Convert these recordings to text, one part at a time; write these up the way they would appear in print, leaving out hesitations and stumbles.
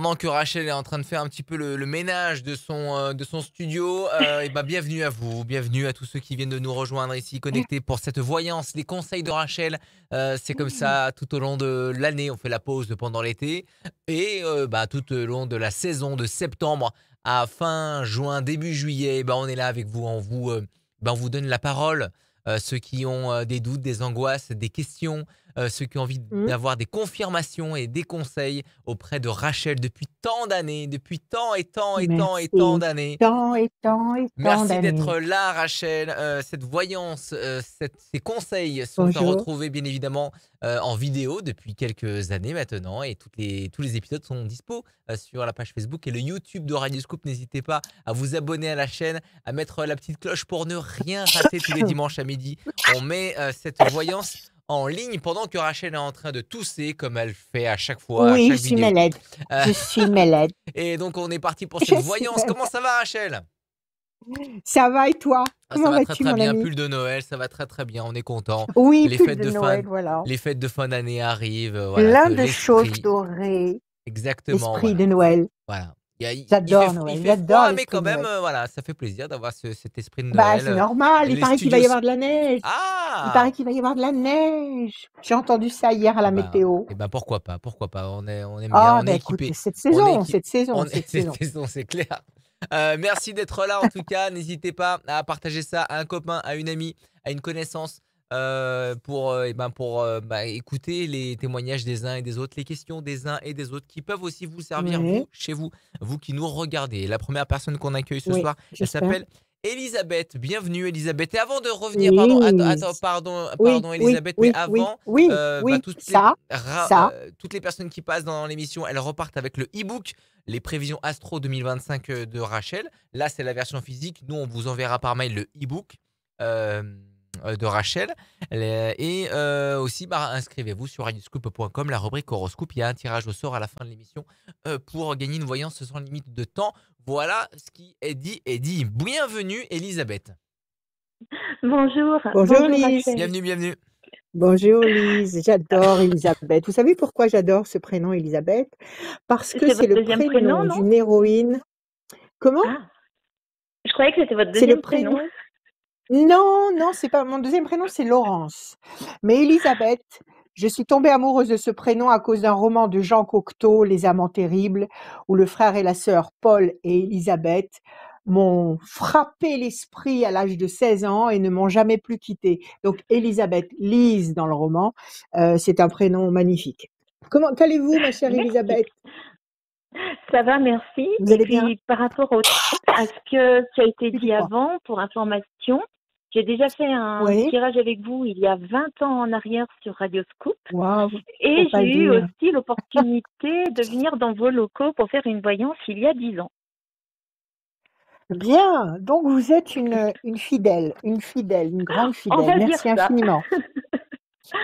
Pendant que Rachel est en train de faire un petit peu le ménage de son studio, et bah, bienvenue à vous, bienvenue à tous ceux qui viennent de nous rejoindre ici connectés pour cette voyance, les conseils de Rachel. C'est comme ça tout au long de l'année, on fait la pause pendant l'été et bah, tout au long de la saison de septembre à fin juin, début juillet, bah, on est là avec vous, bah, on vous donne la parole. Ceux qui ont des doutes, des angoisses, des questions, ceux qui ont envie Mmh. d'avoir des confirmations et des conseils auprès de Rachel depuis tant d'années, depuis tant et tant et tant et tant Merci. d'années. Tant et tant et tant Merci d'années. d'être là, Rachel. Cette voyance, ces conseils sont à Bonjour. retrouver bien évidemment en vidéo depuis quelques années maintenant et tous les épisodes sont dispo sur la page Facebook et le YouTube de Radioscoop. N'hésitez pas à vous abonner à la chaîne, à mettre la petite cloche pour ne rien rater tous les dimanches à midi. On met cette voyance en ligne pendant que Rachel est en train de tousser comme elle fait à chaque fois, à Oui, je chaque suis vidéo. malade. Euh, Je suis malade. et donc on est parti pour Je cette suis voyance. malade. Comment ça va, Rachel? Ça va et toi? Ah, ça Comment va très vas-tu, très mon bien, ami? pull de Noël, ça va très très bien, on est content. Oui, Les pull fêtes de de fin Noël, voilà. les fêtes de fin d'année arrivent, voilà que Plein de choses l'esprit dorées. exactement, L'esprit voilà. de Noël. Voilà. J'adore Il Noël. fait J'adore froid, mais l'esprit quand de même, Noël. voilà, ça fait plaisir d'avoir cet esprit de Bah, Noël, c'est normal. Il les paraît qu'il va y studios avoir de la neige. Il paraît ah! qu'il va y avoir de la neige. J'ai entendu ça hier à la météo. Pourquoi pas, on aime bien, Ah, on est ben écoute, équipé, cette on est saison, équi cette saison, on est cette cette saison. saison, c'est clair. Merci d'être là en tout cas, n'hésitez pas à partager ça à un copain, à une amie, à une connaissance, pour écouter les témoignages des uns et des autres, les questions des uns et des autres qui peuvent aussi vous servir Oui, vous, chez vous, vous qui nous regardez. La première personne qu'on accueille ce oui, soir, elle j'espère. s'appelle Elisabeth. Bienvenue Elisabeth et avant de revenir Lise. Oui, pardon oui, Elisabeth, mais oui, oui, avant, oui, bah, oui, ça, ça. toutes les personnes qui passent dans l'émission, elles repartent avec le e-book Les prévisions astro 2025 de Rachel. Là, c'est la version physique. Nous, on vous enverra par mail le e-book de Rachel. Et aussi, bah, inscrivez-vous sur radioscoop.com, la rubrique horoscope. Il y a un tirage au sort à la fin de l'émission pour gagner une voyance sans limite de temps. Voilà, ce qui est dit est dit. Bienvenue, Elisabeth. Bonjour, Bonjour bonjour Lise. Rachel. Bienvenue, bienvenue. Bonjour Lise. J'adore Elisabeth. Vous savez pourquoi j'adore ce prénom Elisabeth? Parce que C'est c'est votre le deuxième prénom, prénom non? d'une héroïne. Comment? Ah, je croyais que c'était votre C'est le deuxième prénom. prénom? Non, non, c'est pas mon deuxième prénom, c'est Laurence. Mais Elisabeth, je suis tombée amoureuse de ce prénom à cause d'un roman de Jean Cocteau, Les Amants terribles, où le frère et la sœur Paul et Elisabeth m'ont frappé l'esprit à l'âge de 16 ans et ne m'ont jamais plus quittée. Donc Elisabeth, Lise dans le roman, c'est un prénom magnifique. Comment allez-vous, ma chère Merci. Elisabeth? Ça va, merci. Vous Et allez bien? puis, par rapport à ce qui a été Tu dis dit quoi? avant, pour information, j'ai déjà fait un Oui. tirage avec vous il y a 20 ans en arrière sur Radioscoop. Waouh, faut Et pas j'ai le eu dire. aussi l'opportunité de venir dans vos locaux pour faire une voyance il y a 10 ans. Bien, donc vous êtes une fidèle, une grande On fidèle. va dire Merci ça. infiniment.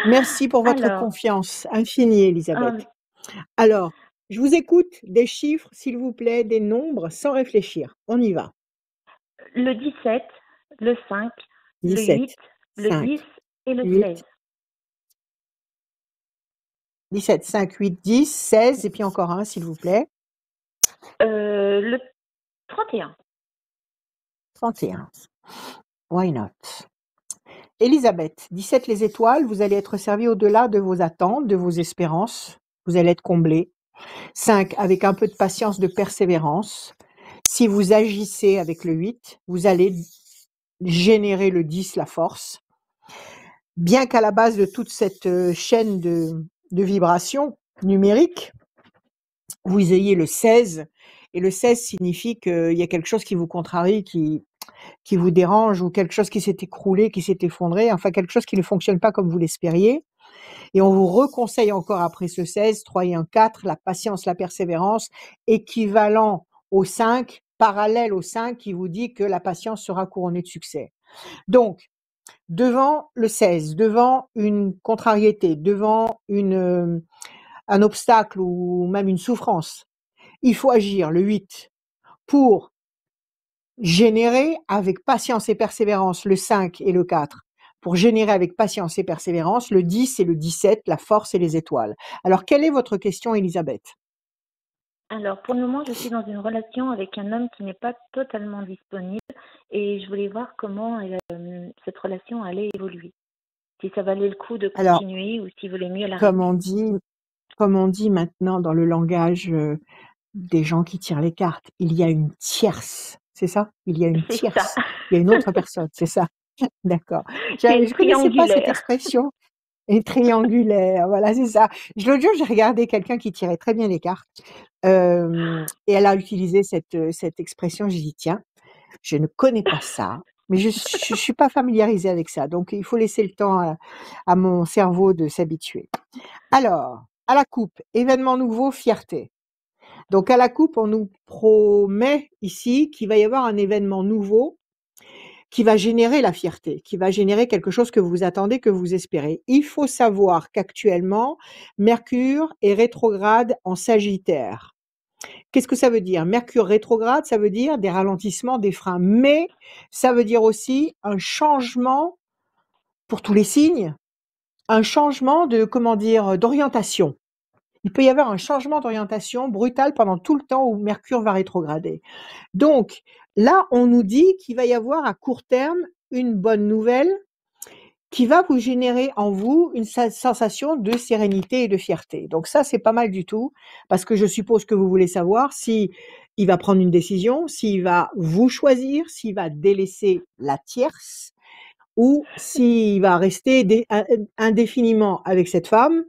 Merci pour votre Alors, confiance infinie, Elisabeth. Alors, je vous écoute, des chiffres, s'il vous plaît, des nombres, sans réfléchir. On y va. le 17, le 5, le 8, 17, le 5, 10 et le 16. 8, 17, 5, 8, 10, 16, et puis encore un, s'il vous plaît. Le 31. 31. Why not? Elisabeth, 17 les étoiles, vous allez être servi au-delà de vos attentes, de vos espérances. Vous allez être comblé. 5, avec un peu de patience, de persévérance. Si vous agissez avec le 8, vous allez générer le 10, la force. Bien qu'à la base de toute cette chaîne de vibrations numériques, vous ayez le 16, et le 16 signifie qu'il y a quelque chose qui vous contrarie, qui vous dérange, ou quelque chose qui s'est écroulé, qui s'est effondré, enfin quelque chose qui ne fonctionne pas comme vous l'espériez. Et on vous reconseille encore après ce 16, 3 et un 4, la patience, la persévérance, équivalent au 5, parallèle au 5 qui vous dit que la patience sera couronnée de succès. Donc, devant le 16, devant une contrariété, devant un obstacle ou même une souffrance, il faut agir, le 8, pour générer avec patience et persévérance le 5 et le 4, pour générer avec patience et persévérance le 10 et le 17, la force et les étoiles. Alors, quelle est votre question, Elisabeth? Alors, pour le moment, je suis dans une relation avec un homme qui n'est pas totalement disponible et je voulais voir comment cette relation allait évoluer. Si ça valait le coup de Alors, continuer ou s'il valait mieux comme l'arrêter. on dit, comme on dit maintenant dans le langage des gens qui tirent les cartes, il y a une tierce, c'est ça? Il y a une C'est ça. tierce, il y a une autre personne, c'est ça? D'accord. C'est une Je connaissais pas cette triangulaire. expression. Et triangulaire, voilà, c'est ça. L'autre jour, j'ai regardé quelqu'un qui tirait très bien les cartes, et elle a utilisé cette expression. J'ai dit: «Tiens, je ne connais pas ça, mais je suis pas familiarisée avec ça, donc il faut laisser le temps à mon cerveau de s'habituer». Alors, à la coupe, événement nouveau, fierté. Donc à la coupe, on nous promet ici qu'il va y avoir un événement nouveau qui va générer la fierté, qui va générer quelque chose que vous attendez, que vous espérez. Il faut savoir qu'actuellement, Mercure est rétrograde en Sagittaire. Qu'est-ce que ça veut dire? Mercure rétrograde, ça veut dire des ralentissements, des freins, mais ça veut dire aussi un changement pour tous les signes, un changement de, comment dire, d'orientation. Il peut y avoir un changement d'orientation brutal pendant tout le temps où Mercure va rétrograder. Donc là, on nous dit qu'il va y avoir à court terme une bonne nouvelle qui va vous générer en vous une sensation de sérénité et de fierté. Donc ça, c'est pas mal du tout, parce que je suppose que vous voulez savoir si il va prendre une décision, s'il va vous choisir, s'il va délaisser la tierce, ou s'il va rester indéfiniment avec cette femme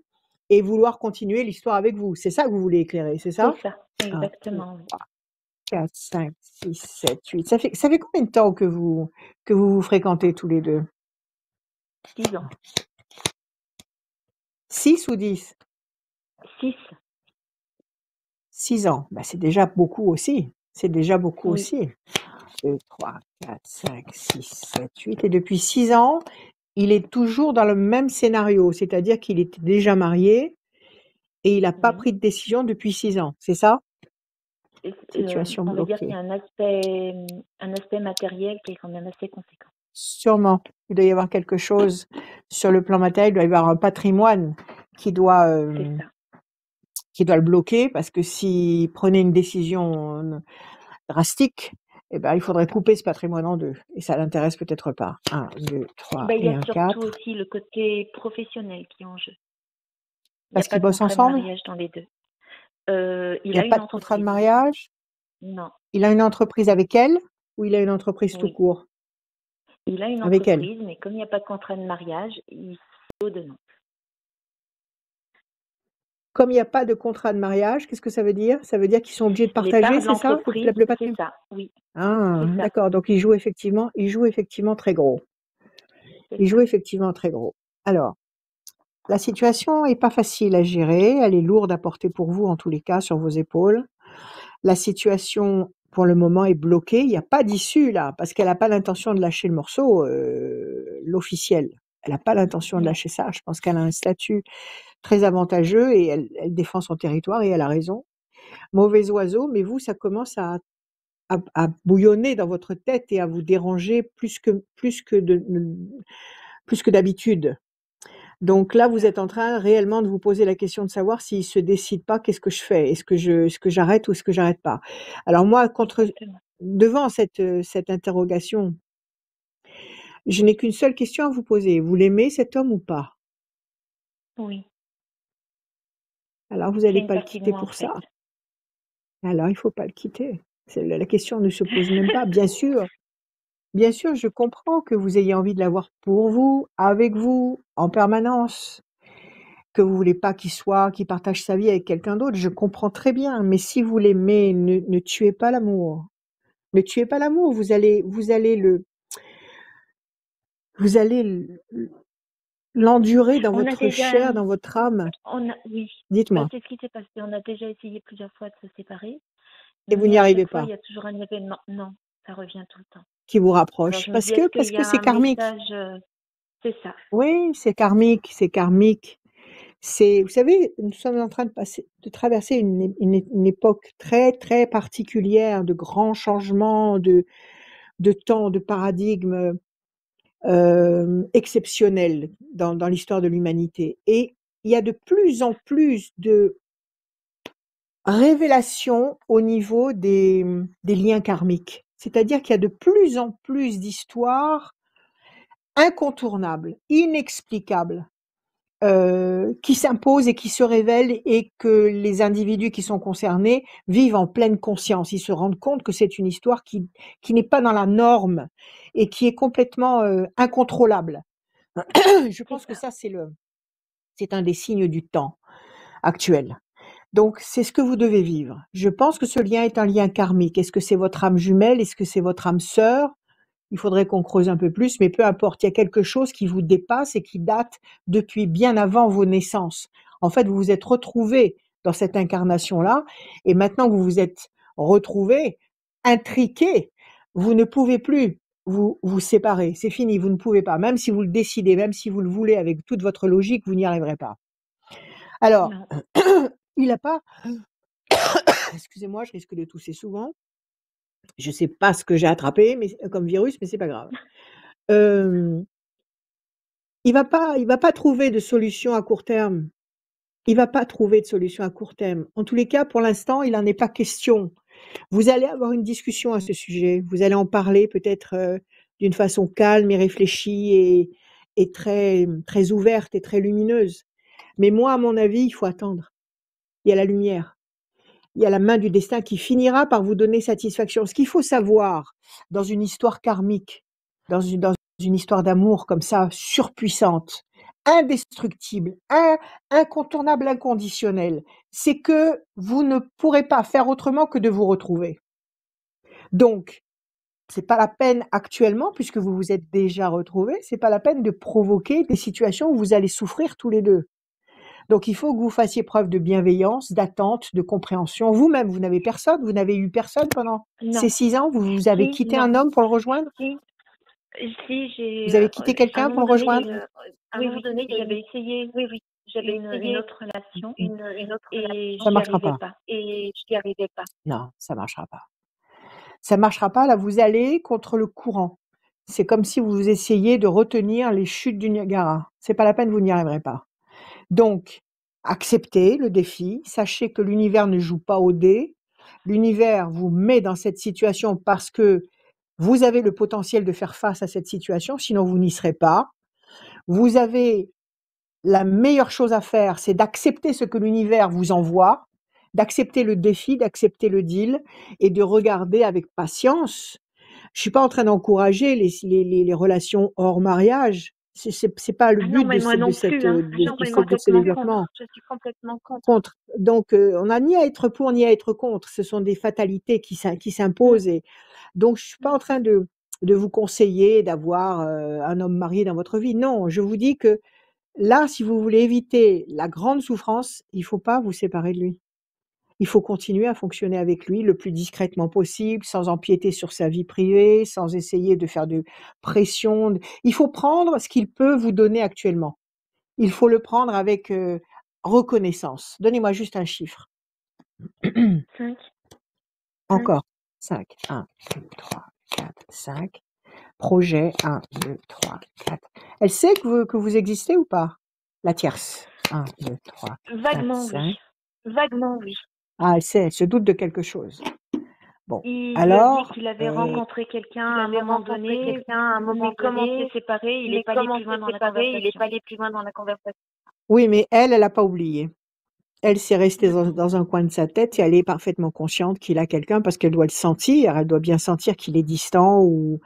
et vouloir continuer l'histoire avec vous. C'est ça que vous voulez éclairer, c'est C'est ça? ça, 1, 2, exactement. 3, 4, 5, 6, 7, 8. Ça fait combien de temps que vous fréquentez tous les deux? 6 ans. 6 ou 10? 6, 6 ans. Bah, c'est déjà beaucoup aussi. C'est déjà beaucoup oui. aussi. 2, 3, 4, 5, 6, 7, 8. Et depuis 6 ans, il est toujours dans le même scénario, c'est-à-dire qu'il était déjà marié et il n'a pas Oui. pris de décision depuis 6 ans. C'est ça? Et, Situation on va dire qu'il y bloquée. a un aspect matériel qui est quand même assez conséquent. Sûrement. Il doit y avoir quelque chose sur le plan matériel. Il doit y avoir un patrimoine qui doit, C'est ça. qui doit le bloquer, parce que s'il prenait une décision drastique, eh ben, il faudrait couper ce patrimoine en deux. Et ça l'intéresse peut-être pas. 1, 2, 3 Il y et a 1, surtout 4. aussi le côté professionnel qui est en jeu. Il n'y a Parce pas qu'ils de bossent contrat de ensemble? mariage dans les deux. Il Il n'y a a pas une de contrat de entreprise. mariage? Non, Il a une entreprise avec elle ou il a une entreprise tout oui. court? Il a une Avec elle. entreprise, mais comme il n'y a pas de contrat de mariage, il faut de non. Comme il n'y a pas de contrat de mariage, qu'est-ce que ça veut dire? Ça veut dire qu'ils sont obligés de Les partager, parts de c'est ça? l'entreprise, Le c'est patrimoine? ça, oui, Ah, c'est ça, d'accord. Donc il joue effectivement très gros. c'est Il ça. joue effectivement très gros. Alors, la situation est pas facile à gérer. Elle est lourde à porter pour vous, en tous les cas, sur vos épaules. La situation, pour le moment, est bloquée. Il n'y a pas d'issue là, parce qu'elle n'a pas l'intention de lâcher le morceau, l'officiel. Elle n'a pas l'intention de Non, lâcher ça. Je pense qu'elle a un statut très avantageux et elle défend son territoire et elle a raison. Mauvais oiseau, mais vous, ça commence à bouillonner dans votre tête et à vous déranger plus que d'habitude. Donc là, vous êtes en train réellement de vous poser la question de savoir s'il se décide pas, qu'est-ce que je fais? Est-ce que j'arrête ou est-ce que j'arrête pas? Alors moi, exactement. devant cette interrogation, je n'ai qu'une seule question à vous poser. Vous l'aimez cet homme ou pas? Oui, Alors vous c'est n'allez une pas le partie de quitter moi en pour fait. ça. Alors il faut pas le quitter. La question ne se pose même pas. Bien sûr, je comprends que vous ayez envie de l'avoir pour vous, avec vous, en permanence, que vous voulez pas qu'il partage sa vie avec quelqu'un d'autre. Je comprends très bien. Mais si vous l'aimez, ne tuez pas l'amour. Ne tuez pas l'amour. Vous allez l'endurer dans On a votre déjà, chair, dans votre âme. oui, Dites-moi. c'est ce qui s'est passé. On a déjà essayé plusieurs fois de se séparer, Et vous n'y mais à arrivez chaque fois, pas. il y a toujours un événement. Non, ça revient tout le temps. Qui vous Alors rapproche. je me dis, est-ce qu'il Parce y que a c'est un karmique. message, c'est ça. Oui, c'est karmique, c'est karmique. Vous savez, nous sommes en train de traverser une époque très, très particulière, de grands changements, de temps, de paradigmes exceptionnels dans l'histoire de l'humanité. Et il y a de plus en plus révélation au niveau des liens karmiques. C'est-à-dire qu'il y a de plus en plus d'histoires incontournables, inexplicables, qui s'imposent et qui se révèlent et que les individus qui sont concernés vivent en pleine conscience. Ils se rendent compte que c'est une histoire qui n'est pas dans la norme et qui est complètement incontrôlable. Je C'est pense que ça. ça, c'est un des signes du temps actuel. Donc, c'est ce que vous devez vivre. Je pense que ce lien est un lien karmique. Est-ce que c'est votre âme jumelle? Est-ce que c'est votre âme sœur? Il faudrait qu'on creuse un peu plus, mais peu importe, il y a quelque chose qui vous dépasse et qui date depuis bien avant vos naissances. En fait, vous vous êtes retrouvés dans cette incarnation-là, et maintenant que vous vous êtes retrouvés, intriqués, vous ne pouvez plus vous séparer. C'est fini, vous ne pouvez pas. Même si vous le décidez, même si vous le voulez avec toute votre logique, vous n'y arriverez pas. Alors, Non. il n'a pas, excusez-moi, je risque de tousser souvent. Je sais pas ce que j'ai attrapé, mais comme virus, mais c'est pas grave. Euh, il va pas trouver de solution à court terme. Il va pas trouver de solution à court terme. En tous les cas, pour l'instant, il n'en est pas question. Vous allez avoir une discussion à ce sujet. Vous allez en parler peut-être d'une façon calme et réfléchie et très, très ouverte et très lumineuse. Mais moi, à mon avis, il faut attendre. Il y a la lumière. Il y a la main du destin qui finira par vous donner satisfaction. Ce qu'il faut savoir dans une histoire karmique, dans une histoire d'amour comme ça, surpuissante, indestructible, incontournable, inconditionnelle, c'est que vous ne pourrez pas faire autrement que de vous retrouver. Donc, c'est pas la peine actuellement, puisque vous vous êtes déjà retrouvés, c'est pas la peine de provoquer des situations où vous allez souffrir tous les deux. Donc, il faut que vous fassiez preuve de bienveillance, d'attente, de compréhension. Vous-même, vous n'avez personne, vous n'avez eu personne pendant ces Non. 6 ans, vous avez Si, quitté non. un homme pour le rejoindre? Si, si, Vous avez quitté à un quelqu'un pour moment le donné, il y a rejoindre? eu, À un oui, moment oui, donné, il y a j'avais eu, essayé j'avais une essayé autre relation une autre et relation Ça j'y marchera arrivais pas. pas. et je n'y arrivais pas. Non, ça marchera pas. Ça marchera pas, là, vous allez contre le courant. C'est comme si vous essayiez de retenir les chutes du Niagara. C'est pas la peine, vous n'y arriverez pas. Donc, acceptez le défi, sachez que l'univers ne joue pas au dé. L'univers vous met dans cette situation parce que vous avez le potentiel de faire face à cette situation, sinon vous n'y serez pas. Vous avez la meilleure chose à faire, c'est d'accepter ce que l'univers vous envoie, d'accepter le défi, d'accepter le deal et de regarder avec patience. Je suis pas en train d'encourager les relations hors mariage. C'est pas le Ah non, but mais moi non plus, hein. de Je suis ce complètement développement. contre. Je suis complètement contre. Contre. Donc, on n'a ni à être pour ni à être contre. Ce sont des fatalités qui Mm, s'imposent. Et donc, je suis pas mm. en train de vous conseiller d'avoir un homme marié dans votre vie. Non, je vous dis que là, si vous voulez éviter la grande souffrance, il faut pas vous séparer de lui. Il faut continuer à fonctionner avec lui le plus discrètement possible, sans empiéter sur sa vie privée, sans essayer de faire de pression. Il faut prendre ce qu'il peut vous donner actuellement. Il faut le prendre avec reconnaissance. Donnez-moi juste un chiffre. 5. Encore. 5. 1, 2, 3, 4, 5. Projet 1, 2, 3, 4. Elle sait que vous existez ou pas? La tierce. 1, 2, 3, 4, Vaguement, oui. 5. Vaguement, oui. Ah, elle sait, elle se doute de quelque chose. Bon. Il lui a dit Alors, qu'il avait rencontré quelqu'un à Il un avait moment rencontré donné, quelqu'un à un moment mais comme on s'est donné, séparés, il mais n'est pas allé comme on plus loin s'est dans la séparés, il n'est conversation. pas allé plus loin dans la conversation. oui, mais elle n'a pas oublié. Elle s'est restée dans un coin de sa tête et elle est parfaitement consciente qu'il a quelqu'un parce qu'elle doit le sentir. Elle doit bien sentir qu'il est distant ou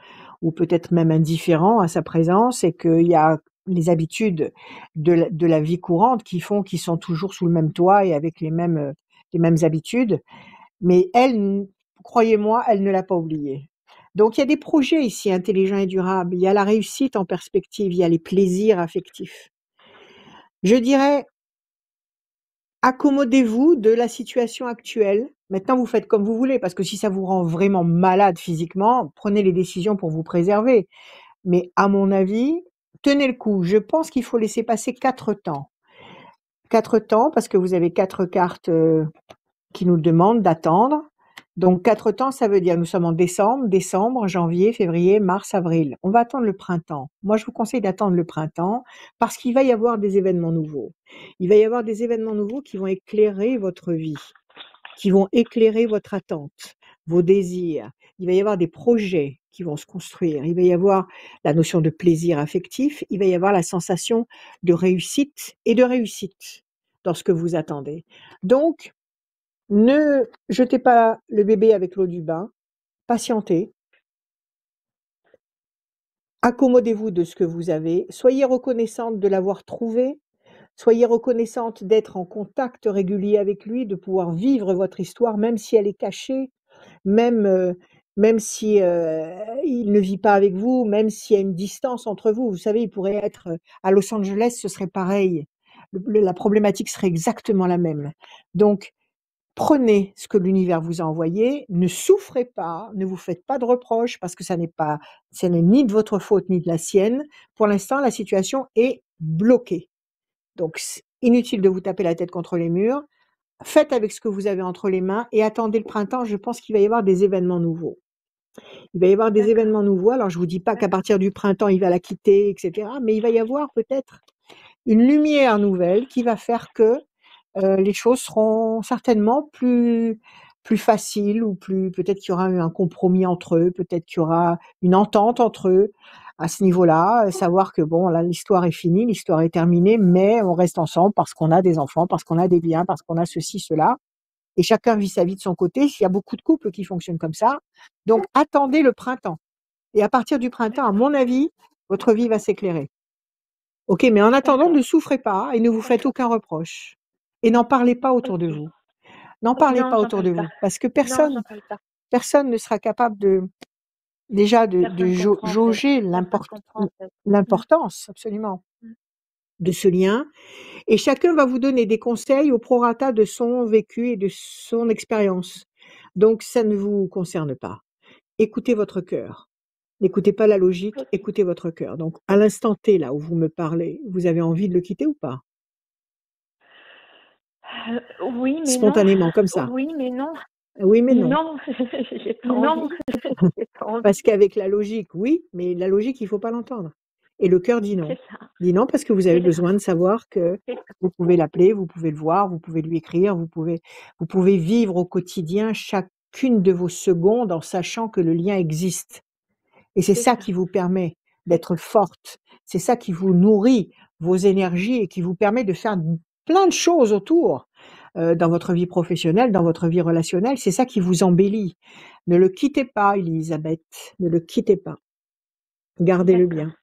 peut-être même indifférent à sa présence et qu'il y a les habitudes de la vie courante qui font qu'ils sont toujours sous le même toit et avec les mêmes habitudes. Mais elle, croyez-moi, elle ne l'a pas oublié. Donc il y a des projets ici intelligents et durables. Il y a la réussite en perspective, il y a les plaisirs affectifs. Je dirais, accommodez-vous de la situation actuelle. Maintenant, vous faites comme vous voulez, parce que si ça vous rend vraiment malade physiquement, prenez les décisions pour vous préserver. Mais à mon avis, tenez le coup. Je pense qu'il faut laisser passer 4 temps. 4 temps, parce que vous avez 4 cartes qui nous demandent d'attendre. Donc 4 temps, ça veut dire nous sommes en décembre, janvier, février, mars, avril. On va attendre le printemps. Moi, je vous conseille d'attendre le printemps parce qu'il va y avoir des événements nouveaux. Il va y avoir des événements nouveaux qui vont éclairer votre vie. qui vont éclairer votre attente, vos désirs. Il va y avoir des projets qui vont se construire. Il va y avoir la notion de plaisir affectif. Il va y avoir la sensation de réussite et de réussite dans ce que vous attendez. Donc, ne jetez pas le bébé avec l'eau du bain. Patientez. Accommodez-vous de ce que vous avez. Soyez reconnaissante de l'avoir trouvé. Soyez reconnaissante d'être en contact régulier avec lui, de pouvoir vivre votre histoire, même si elle est cachée, même si il ne vit pas avec vous, même s'il y a une distance entre vous. Vous savez, il pourrait être à Los Angeles, ce serait pareil. La problématique serait exactement la même. Donc, prenez ce que l'univers vous a envoyé, ne souffrez pas, ne vous faites pas de reproches parce que ça n'est ni de votre faute ni de la sienne. Pour l'instant, la situation est bloquée. Donc, inutile de vous taper la tête contre les murs. Faites avec ce que vous avez entre les mains et attendez le printemps. Je pense qu'il va y avoir des événements nouveaux. Il va y avoir des D'accord. événements nouveaux. Alors, je vous dis pas qu'à partir du printemps, il va la quitter, etc. Mais il va y avoir peut-être une lumière nouvelle qui va faire que les choses seront certainement plus faciles ou peut-être qu'il y aura eu un compromis entre eux, peut-être qu'il y aura une entente entre eux à ce niveau-là, savoir que bon, là, l'histoire est finie, l'histoire est terminée, mais on reste ensemble parce qu'on a des enfants, parce qu'on a des biens, parce qu'on a ceci, cela. Et chacun vit sa vie de son côté. Il y a beaucoup de couples qui fonctionnent comme ça. Donc, attendez le printemps. Et à partir du printemps, à mon avis, votre vie va s'éclairer. Ok, mais en attendant, D'accord. ne souffrez pas et ne vous faites aucun reproche. Et n'en parlez pas autour de Ok. vous. N'en parlez Non, pas j'en autour de parle vous. pas. Parce que Non, j'en parle pas. personne ne sera capable déjà de Personne comprend en fait. jauger Personne comprend en fait. l'importance, absolument, Mm. de ce lien. Et chacun va vous donner des conseils au prorata de son vécu et de son expérience. Donc, ça ne vous concerne pas. Écoutez votre cœur. N'écoutez pas la logique, Ok. écoutez votre cœur. Donc, à l'instant T, là où vous me parlez, vous avez envie de le quitter ou pas? Oui, mais non. Spontanément, comme ça. Oui, mais non. Oui, mais non. Non, j'ai pas Non. envie. J'ai pas envie. Parce qu'avec la logique, oui, mais la logique, il faut pas l'entendre. Et le cœur dit non. C'est ça. Dit non parce que vous avez C'est ça. besoin de savoir que C'est ça. vous pouvez l'appeler, vous pouvez le voir, vous pouvez lui écrire, vous pouvez vivre au quotidien chacune de vos secondes en sachant que le lien existe. Et c'est C'est ça ça. qui vous permet d'être forte. C'est ça qui vous nourrit vos énergies et qui vous permet de faire plein de choses autour dans votre vie professionnelle, dans votre vie relationnelle. C'est ça qui vous embellit. Ne le quittez pas, Elisabeth. Ne le quittez pas. Gardez-le D'accord. bien.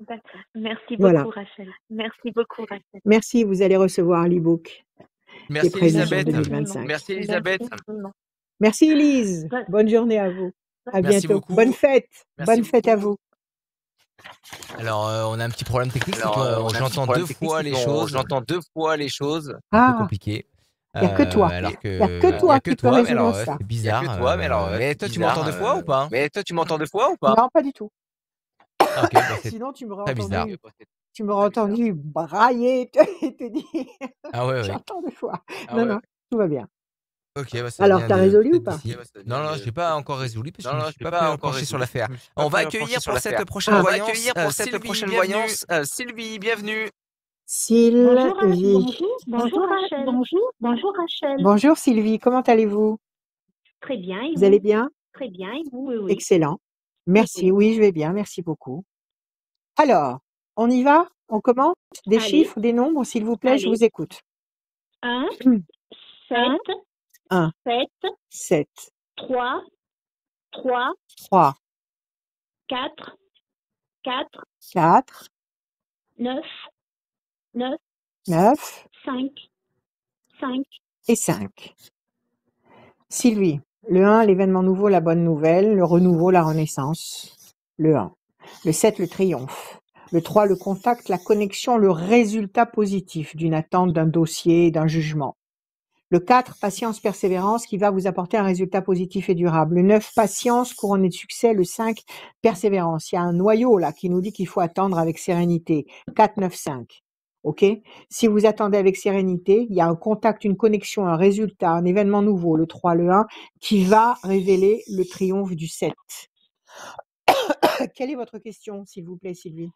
D'accord. Merci Voilà. beaucoup, Rachel. Merci beaucoup, Rachel. Merci, vous allez recevoir l'e-book qui est Merci prévu sur Elisabeth. Merci 2025. Merci Elisabeth. Merci infiniment. Merci Elise. Bonne- Bonne journée à vous. À Merci bientôt. beaucoup. Bonne fête. Merci Bonne fête à beaucoup. vous. Alors, on a un petit problème technique, c'est que Alors, on a un petit j'entends problème deux technique, fois c'est les qu'on- choses. j'entends deux fois les choses. Un peu Ah, compliqué. il n'y a que toi. Alors Il n'y a que toi qui peux mais résoudre alors, ça. c'est Il y a bizarre. que toi, mais alors, Mais c'est toi, tu bizarre, m'entends deux fois ou pas? Mais toi, tu m'entends deux fois ou pas? Non, pas du tout. Ah, ok, bah, c'est Sinon, tu m'aurais très bizarre. entendu, brailler et te dire, Ah ouais, ouais. j'entends deux fois. Ah Non, ouais. non, tout va bien. Ok, bah, ça Alors, vient t'as de résolu ou peut-être pas? d'ici. Non, non, je l'ai pas encore résolu parce que je Non, me non, suis je l'ai pas pas encore penché sur résolu, l'affaire. je me suis pas On va penché accueillir sur pour cette l'affaire. prochaine Ah. On va voyance accueillir pour cette Sylvie, prochaine bienvenue. voyance Sylvie, bienvenue. Bonjour, Sylvie. bonjour Rachel. Bonjour Rachel. Bonjour Sylvie, comment allez-vous? Très bien, et Vous allez bien? Très bien, et vous? Oui, oui. Excellent. Merci, oui, je vais bien, merci beaucoup. Alors, on y va? On commence? Des Allez. chiffres, des nombres, s'il vous plaît, je Allez. vous écoute. 1, 7, 1, 7, 7, 3, 3, 3, 4, 4, 4, 9, 9, 9 5, 5, et 5. Sylvie, le 1, l'événement nouveau, la bonne nouvelle, le renouveau, la renaissance. Le 1. Le 7, le triomphe. Le 3, le contact, la connexion, le résultat positif d'une attente, d'un dossier, d'un jugement. Le 4, patience, persévérance, qui va vous apporter un résultat positif et durable. Le 9, patience, couronné de succès. Le 5, persévérance. Il y a un noyau là qui nous dit qu'il faut attendre avec sérénité. 4, 9, 5. OK? Si vous attendez avec sérénité, il y a un contact, une connexion, un résultat, un événement nouveau, le 3, le 1, qui va révéler le triomphe du 7. Quelle est votre question, s'il vous plaît, Sylvie?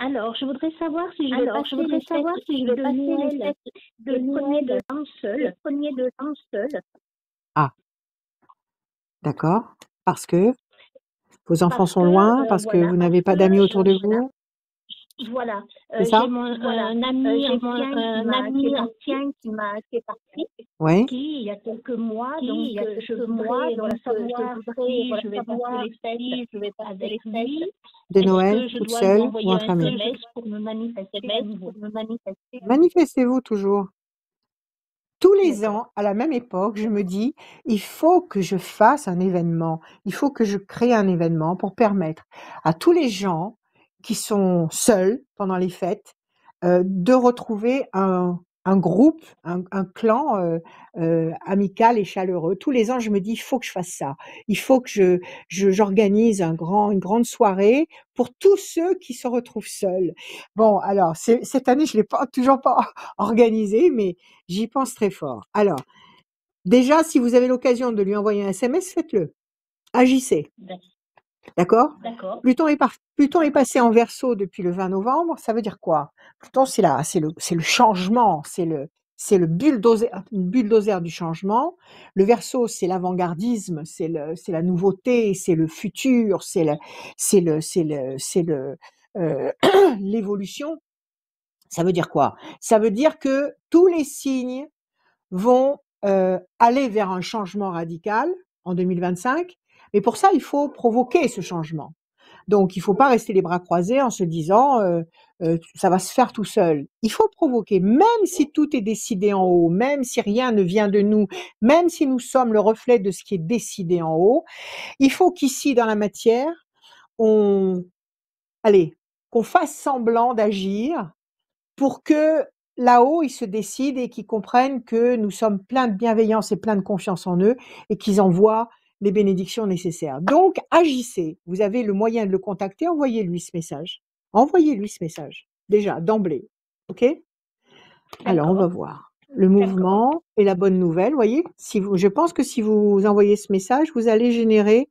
Alors, je voudrais savoir si je vais Alors, je passer voudrais les savoir fêtes si je vais de passer les Noël fêtes de le premier Noël de l'an le seul. premier de l'an seul, Ah, d'accord. Parce que vos enfants Parce sont que, loin, parce que voilà, vous parce n'avez pas que d'amis autour de voilà, vous, voilà. c'est J'ai ça? un ami j'ai mon ancien qui est ami parti, ancien qui est parti, Oui. qui, il y a quelques mois, qui, donc il y a je quelques mois, voudrais donc savoir si je vais passer savoir les fêtes si je vais passer avec les lui. fêtes De Est-ce Noël, que je toute dois lui seule ou envoyer entre un amis? SMS pour me manifester à SMS nouveau? pour me manifester. Manifestez-vous toujours. Tous les D'accord. ans, à la même époque, je me dis, il faut que je fasse un événement, il faut que je crée un événement pour permettre à tous les gens qui sont seuls pendant les fêtes de retrouver un groupe, un clan amical et chaleureux. Tous les ans, je me dis, il faut que je fasse ça. Il faut que j'organise une grande soirée pour tous ceux qui se retrouvent seuls. Bon, alors, cette année, je l'ai toujours pas organisé, mais j'y pense très fort. Alors, déjà, si vous avez l'occasion de lui envoyer un SMS, faites-le. Agissez. D'accord? D'accord. Pluton est passé en Verseau depuis le 20 novembre. Ça veut dire quoi? Pluton, c'est le changement, c'est le bulldozer du changement. Le Verseau, c'est l'avant-gardisme, c'est la nouveauté, c'est le futur, c'est l'évolution. Ça veut dire quoi? Ça veut dire que tous les signes vont aller vers un changement radical en 2025, mais pour ça, il faut provoquer ce changement. Donc, il ne faut pas rester les bras croisés en se disant ça va se faire tout seul. Il faut provoquer, même si tout est décidé en haut, même si rien ne vient de nous, même si nous sommes le reflet de ce qui est décidé en haut. Il faut qu'ici, dans la matière, on, qu'on fasse semblant d'agir pour que là-haut, ils se décident et qu'ils comprennent que nous sommes pleins de bienveillance et pleins de confiance en eux et qu'ils envoient les bénédictions nécessaires. Donc, agissez. Vous avez le moyen de le contacter, envoyez-lui ce message. Envoyez-lui ce message, déjà, d'emblée. OK? Alors, on va voir. Le mouvement et la bonne nouvelle, vous voyez, je pense que si vous envoyez ce message, vous allez générer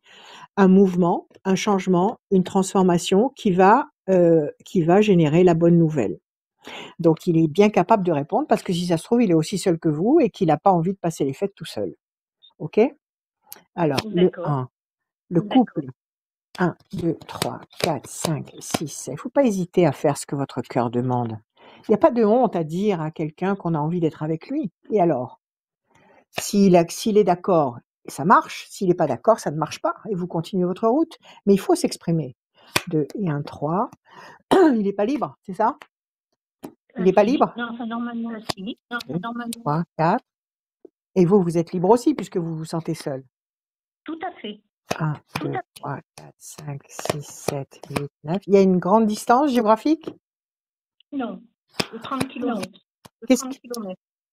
un mouvement, un changement, une transformation qui va générer la bonne nouvelle. Donc, il est bien capable de répondre parce que si ça se trouve, il est aussi seul que vous et qu'il n'a pas envie de passer les fêtes tout seul. OK? Alors, le 1, le couple. 1, 2, 3, 4, 5, 6, 7. Il ne faut pas hésiter à faire ce que votre cœur demande. Il n'y a pas de honte à dire à quelqu'un qu'on a envie d'être avec lui. Et alors? S'il est d'accord, ça marche. S'il n'est pas d'accord, ça ne marche pas. Et vous continuez votre route. Mais il faut s'exprimer. 2 et 1, 3. Il n'est pas libre, c'est ça? Il n'est pas libre? Non, enfin, normalement, si. Non, 2, normalement. 3, 4. Et vous êtes libre aussi puisque vous vous sentez seul. Tout à fait. 1, 2, 3, 4, 5, 6, 7, 8, 9. Il y a une grande distance géographique? Non, 30 km. Qu'est-ce qui...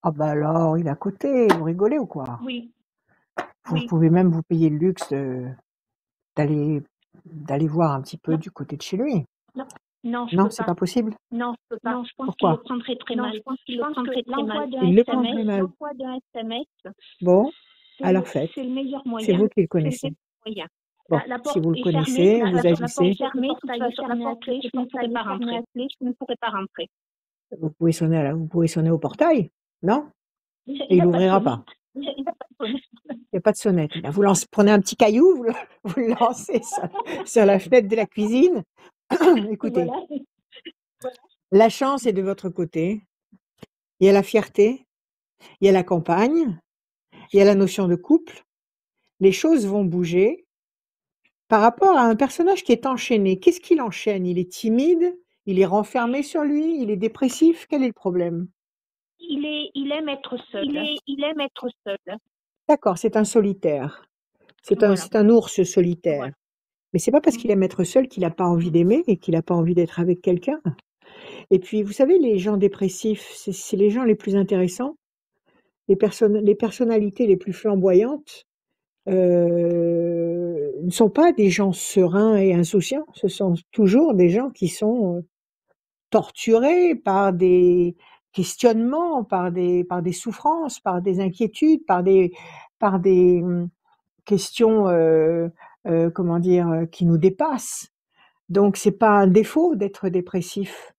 Ah bah alors, il est à côté, vous rigolez ou quoi? Oui. Vous pouvez même vous payer le luxe d'aller voir un petit peu du côté de chez lui. Non, je Non, peux c'est pas. pas possible? Non, je peux pas. Non, je pense qu'il Pourquoi? le prendrait très mal. Je pense que l'envoi Il le prend d'un très mal. SMS, Bon, alors faites. c'est le meilleur C'est moyen. vous qui le connaissez. Moyen. Bon, La si porte vous le est connaissez, fermée, vous la agissez. porte est fermée, de toute façon, la porte est fermée à clé, je ne pourrais pas rentrer. Vous pouvez sonner au portail, non? Il Et il n'y a n'ouvrira pas de pas. sonnette. Il n'y a pas de sonnette. Il n'y a pas de sonnette. Ben, prenez un petit caillou, vous le lancez sur la fenêtre de la cuisine. Écoutez, Voilà. la chance est de votre côté. Il y a la fierté, il y a la campagne, il y a la notion de couple. Les choses vont bouger. Par rapport à un personnage qui est enchaîné, qu'est-ce qui l'enchaîne? Il est timide, il est renfermé sur lui, il est dépressif. Quel est le problème? Il aime être seul. Il aime être seul. D'accord, c'est un solitaire. C'est Voilà. un ours solitaire. Voilà. Mais c'est pas parce qu'il aime être seul qu'il n'a pas envie d'aimer et qu'il n'a pas envie d'être avec quelqu'un. Et puis, vous savez, les gens dépressifs, c'est les gens les plus intéressants, les personnalités les plus flamboyantes ne sont pas des gens sereins et insouciants. Ce sont toujours des gens qui sont torturés par des questionnements, par des souffrances, par des inquiétudes, par des questions, comment dire, qui nous dépassent. Donc c'est pas un défaut d'être dépressif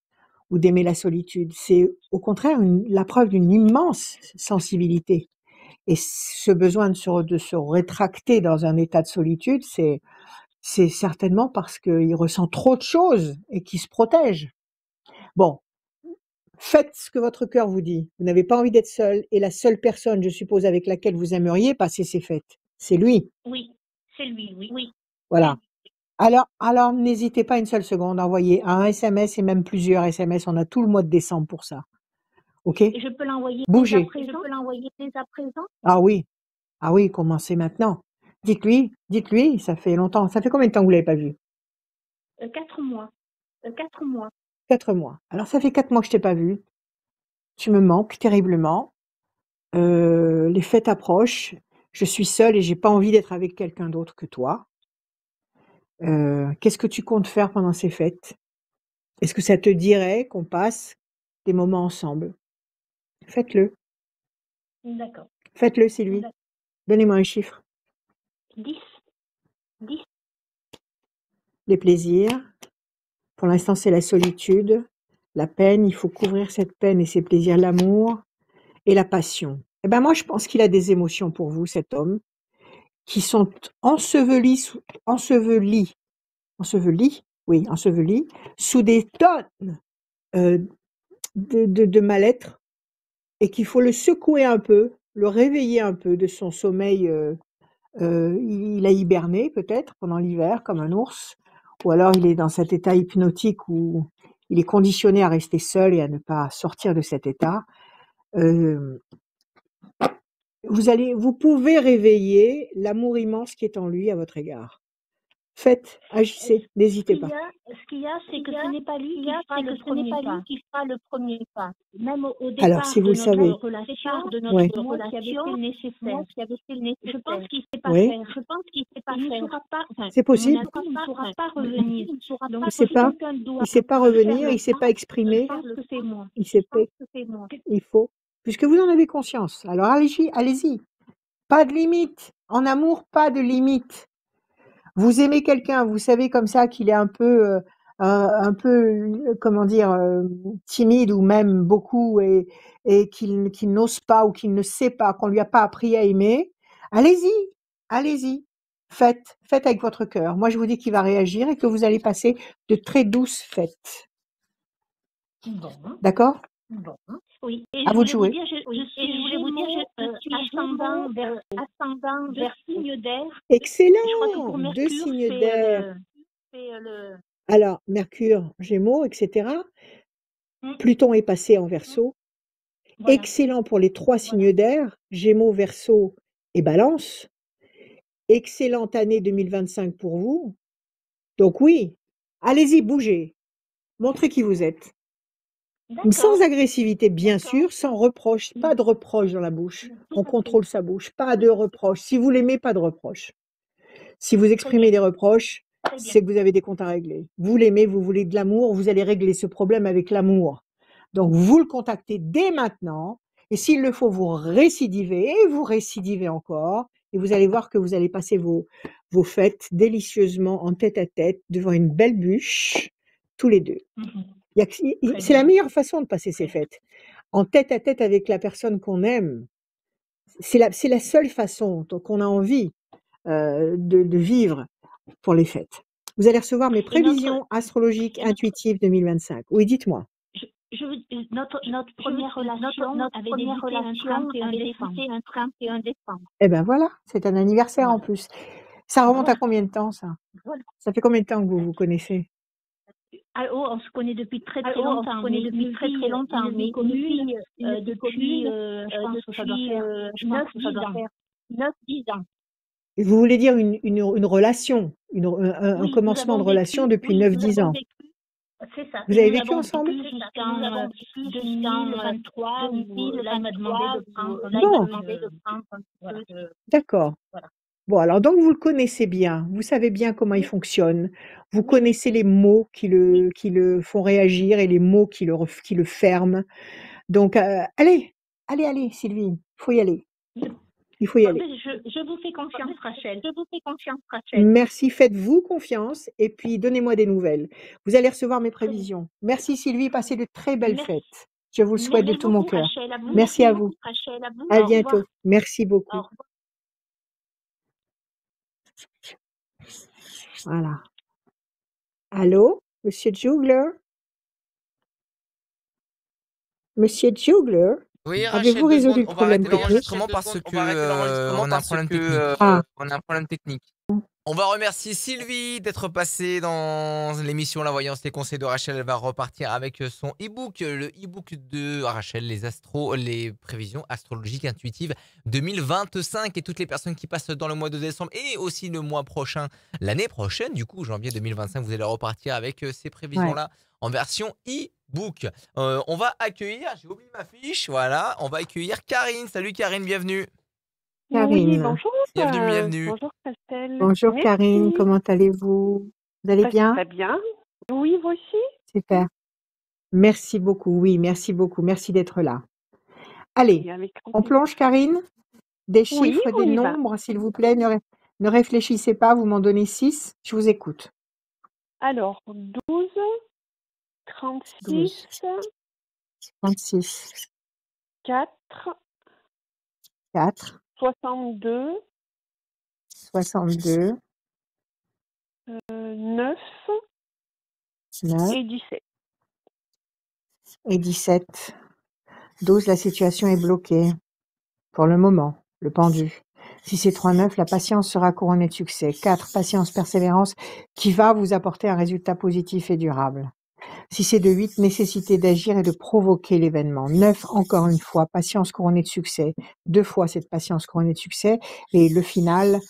ou d'aimer la solitude, c'est au contraire la preuve d'une immense sensibilité. Et ce besoin de se rétracter dans un état de solitude, c'est certainement parce qu'il ressent trop de choses et qu'il se protège. Bon, faites ce que votre cœur vous dit. Vous n'avez pas envie d'être seul et la seule personne, je suppose, avec laquelle vous aimeriez passer ces fêtes, c'est lui. Oui, c'est lui, oui. Oui. Voilà. Alors n'hésitez pas une seule seconde à envoyer un SMS et même plusieurs SMS. On a tout le mois de décembre pour ça. OK? Et je peux l'envoyer dès à Bougez. présent? Je peux l'envoyer dès à présent? Ah oui, commencez maintenant. Dites-lui, ça fait longtemps. Ça fait combien de temps que vous l'avez pas vu? 4 mois. 4 mois. 4 mois. Alors ça fait 4 mois que je t'ai pas vu. Tu me manques terriblement. Les fêtes approchent. Je suis seule et j'ai pas envie d'être avec quelqu'un d'autre que toi. Qu'est-ce que tu comptes faire pendant ces fêtes? Est-ce que ça te dirait qu'on passe des moments ensemble? Faites-le. D'accord. Faites-le, Sylvie. D'accord. Donnez-moi un chiffre. 10. 10. Les plaisirs. Pour l'instant, c'est la solitude, la peine. Il faut couvrir cette peine et ces plaisirs, l'amour et la passion. Eh ben moi, je pense qu'il a des émotions pour vous, cet homme, qui sont ensevelis sous des tonnes de mal-être, et qu'il faut le secouer un peu, le réveiller un peu de son sommeil. Il a hiberné peut-être pendant l'hiver comme un ours, ou alors il est dans cet état hypnotique où il est conditionné à rester seul et à ne pas sortir de cet état. Vous pouvez réveiller l'amour immense qui est en lui à votre égard. Faites, agissez, n'hésitez pas. Ce qu'il y a, c'est que ce n'est pas lui qui fera le premier pas. Qui fera le premier pas. Même au départ Alors, si vous de le savez. notre relation, Ouais. moi qui avais fait le nécessaire. Je pense qu'il ne sait pas Oui. faire. Je pense qu'il ne sait pas faire. C'est possible. Il ne pourra pas revenir. Donc, Il sait pas. Il sait pas revenir, il sait pas exprimer. que c'est moi. Il sait pas. Il faut. Puisque vous en avez conscience. Alors allez-y. Pas de limite. En amour, pas de limite. Vous aimez quelqu'un, vous savez comme ça qu'il est un peu, comment dire, timide ou même beaucoup, et qu'il n'ose pas ou qu'il ne sait pas, qu'on lui a pas appris à aimer. Allez-y. Faites avec votre cœur. Moi, je vous dis qu'il va réagir et que vous allez passer de très douces fêtes. Bon. D'accord? Bon. Oui. Et À vous de jouer. je voulais vous dire, je suis ascendant vers signe d'air. Excellent. Je crois que pour Mercure, 2 signes d'air. c'est Alors, Mercure, Gémeaux, etc. Pluton est passé en Verseau. Voilà. Excellent pour les 3 signes d'air, Gémeaux, Verseau et Balance. Excellente année 2025 pour vous. Donc oui, allez-y, bougez. Montrez qui vous êtes. D'accord. Sans agressivité, bien sûr, sans reproche. Pas de reproche dans la bouche. On contrôle sa bouche. Pas de reproche. Si vous l'aimez, pas de reproche. Si vous exprimez des reproches, c'est que vous avez des comptes à régler. Vous l'aimez, vous voulez de l'amour, vous allez régler ce problème avec l'amour. Donc, vous le contactez dès maintenant, et s'il le faut, vous récidivez, et vous récidivez encore, et vous allez voir que vous allez passer vos fêtes délicieusement en tête-à-tête devant une belle bûche, tous les deux. C'est la meilleure façon de passer ces fêtes. En tête-à-tête avec la personne qu'on aime. C'est la seule façon qu'on a envie de vivre pour les fêtes. Vous allez recevoir mes prévisions astrologiques intuitives 2025. Oui, dites-moi. Notre première relation avait débuté un 31 décembre. Eh ben voilà, c'est un anniversaire en plus. Ça remonte à combien de temps, ça? Ça fait combien de temps que vous vous connaissez? On se connaît depuis très longtemps. Mais depuis, je pense que ça doit faire 9-10 ans. Vous voulez dire une relation, un commencement de relation depuis 9-10 ans. C'est ça. Vous avez vécu ensemble? Jusqu'en 2023, où là, il m'a demandé de prendre un peu de... D'accord. Voilà. Bon, alors donc vous le connaissez bien, vous savez bien comment il fonctionne, vous connaissez les mots qui le font réagir et les mots qui le ferment. Donc allez Sylvie, faut y aller. Il faut y Oh, aller. ben, je vous fais confiance, Rachel. Je vous fais confiance, Rachel. Merci, faites-vous confiance et puis donnez-moi des nouvelles. Vous allez recevoir mes Très bien. prévisions. Merci Sylvie, passez de très belles Merci. fêtes. Je vous le souhaite de Merci tout mon beaucoup, cœur. Rachel. À vous Merci aussi, à vous. Rachel. À vous. À Au bientôt. revoir. Merci Au beaucoup. revoir. Voilà. Allô, Monsieur Jugler? Monsieur Jugler, Oui, Rachel, avez-vous 2 résolu secondes. le On va arrêter problème technique? l'enregistrement parce On que va arrêter l'enregistrement on a un parce problème que technique. Ah, on a un problème technique. On va remercier Sylvie d'être passée dans l'émission La Voyance, les conseils de Rachel. Elle va repartir avec son e-book, le e-book de Rachel, les prévisions astrologiques intuitives 2025. Et toutes les personnes qui passent dans le mois de décembre et aussi le mois prochain, l'année prochaine, du coup, janvier 2025, vous allez repartir avec ces ouais. prévisions-là en version e-book. On va accueillir, j'ai oublié ma fiche, voilà, on va accueillir Karine. Salut Karine, bienvenue. Oui, Karine. bonjour, Bienvenue. bonjour Christelle. Bonjour Karine, Merci. comment allez-vous? Vous allez bien? Très bien. Oui, vous aussi? Super. Merci beaucoup, oui, merci beaucoup. Merci d'être là. Allez, Oui, avec grand on plaisir. plonge Karine? Des Oui, chiffres, on des y va. nombres, s'il vous plaît. Ne réfléchissez pas, vous m'en donnez 6. Je vous écoute. Alors, 12, 36, 12, 36, 4, 4, 62, 62, 9 9 et 17. et 17. 12, la situation est bloquée. Pour le moment, le pendu. Si c'est 3, 9, la patience sera couronnée de succès. 4, patience, persévérance, qui va vous apporter un résultat positif et durable. Si c'est de 8, nécessité d'agir et de provoquer l'événement. 9, encore une fois, patience couronnée de succès. 2 fois cette patience couronnée de succès. Et le final,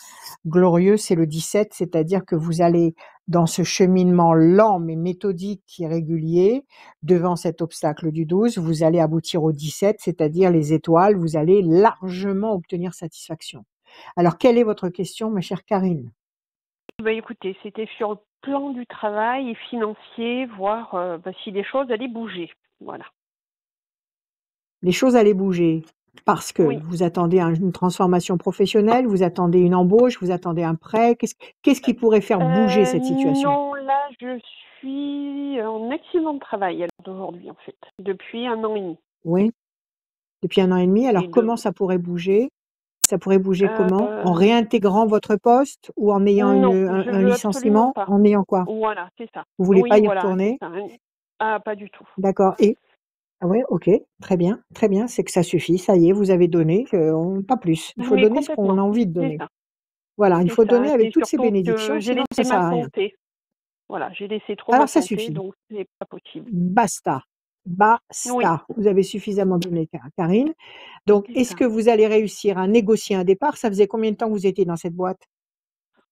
glorieux, c'est le 17, c'est-à-dire que vous allez dans ce cheminement lent mais méthodique et régulier, devant cet obstacle du 12, vous allez aboutir au 17, c'est-à-dire les étoiles, vous allez largement obtenir satisfaction. Alors, quelle est votre question, ma chère Karine? Ben, écoutez, c'était sur le plan du travail et financier, voir si les choses allaient bouger. Voilà. Les choses allaient bouger parce que Oui. vous attendez une transformation professionnelle, vous attendez une embauche, vous attendez un prêt. Qu'est-ce qui pourrait faire bouger cette situation? Non, là, je suis en accident de travail aujourd'hui, en fait, depuis 1 an et demi. Oui, depuis 1 an et demi. Alors, Et comment ça pourrait bouger? Ça pourrait bouger comment? En euh, réintégrant votre poste ou en ayant non, je un veux absolument licenciement? pas. En ayant quoi? Voilà, c'est ça. Vous voulez pas Oui, y voilà, c'est retourner? ça. Ah, pas du tout. D'accord. Et ah ouais, ok, très bien, très bien. C'est que ça suffit. Ça y est, vous avez donné, pas plus. Il faut Oui, donner ce qu'on a complètement. envie de C'est donner. ça. Voilà, il C'est faut ça. donner avec C'est toutes ces surtout bénédictions, que j'ai sinon ça laissé sert ma à rien. santé. Voilà, j'ai laissé trop Alors ma ça santé, suffit. donc c'est pas possible. Basta. Oui, Basta. Vous avez suffisamment donné, Karine. Donc, c'est est-ce ça. que vous allez réussir à négocier un départ? Ça faisait combien de temps que vous étiez dans cette boîte?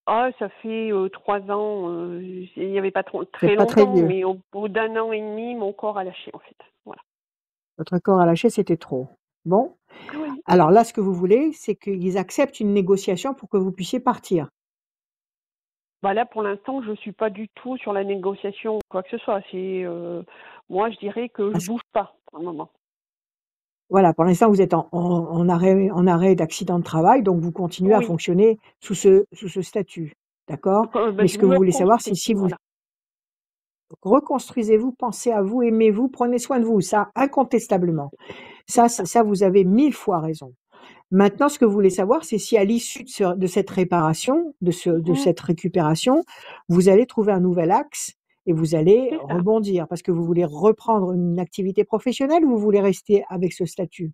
Ah, ça fait 3 ans. Il n'y avait pas Vous très n'êtes pas très longtemps, vieux. mais au bout d'1 an et demi, mon corps a lâché, en fait. Voilà. Votre corps a lâché, c'était trop. Bon. Oui. Alors là, ce que vous voulez, c'est qu'ils acceptent une négociation pour que vous puissiez partir. Bah là, pour l'instant, je suis pas du tout sur la négociation ou quoi que ce soit. C'est moi, je dirais que je bouge pas pour le moment. Voilà, pour l'instant, vous êtes en arrêt d'accident de travail, donc vous continuez à Oui. fonctionner sous ce statut. D'accord? Mais ce Je que vous me voulez savoir, c'est reconstruis. si vous Voilà. reconstruisez-vous, pensez à vous, aimez-vous, prenez soin de vous, ça, incontestablement. Ça, vous avez 1000 fois raison. Maintenant, ce que vous voulez savoir, c'est si à l'issue de cette réparation, de cette récupération, vous allez trouver un nouvel axe et vous allez C'est ça. rebondir parce que vous voulez reprendre une activité professionnelle ou vous voulez rester avec ce statut?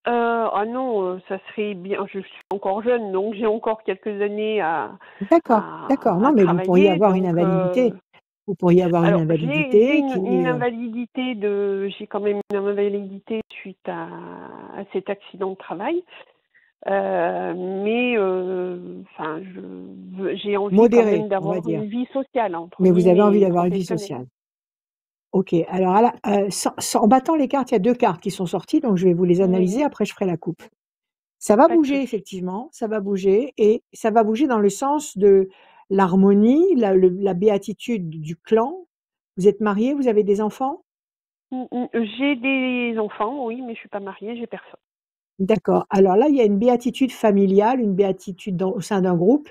Ah non, ça serait bien. Je suis encore jeune, donc j'ai encore quelques années D'accord, d'accord. Non, mais vous pourriez travailler. avoir une Donc, invalidité. Vous pourriez avoir une alors j'ai invalidité une qui invalidité j'ai quand même une invalidité suite à cet accident de travail. Mais j'ai envie quand modérée, même on va d'avoir dire. une vie sociale, entre Mais vous avez envie guillemets, d'avoir une vie professionnelle. sociale. OK. Alors là, en battant les cartes, il y a 2 cartes qui sont sorties, donc je vais vous les analyser, Oui, après je ferai la coupe. Ça va pas de bouger souci. effectivement, ça va bouger et ça va bouger dans le sens de l'harmonie, la béatitude du clan. Vous êtes mariés, vous avez des enfants? J'ai des enfants, oui, mais je suis pas mariée, j'ai personne. D'accord. Alors là, il y a une béatitude familiale, une béatitude au sein d'un groupe.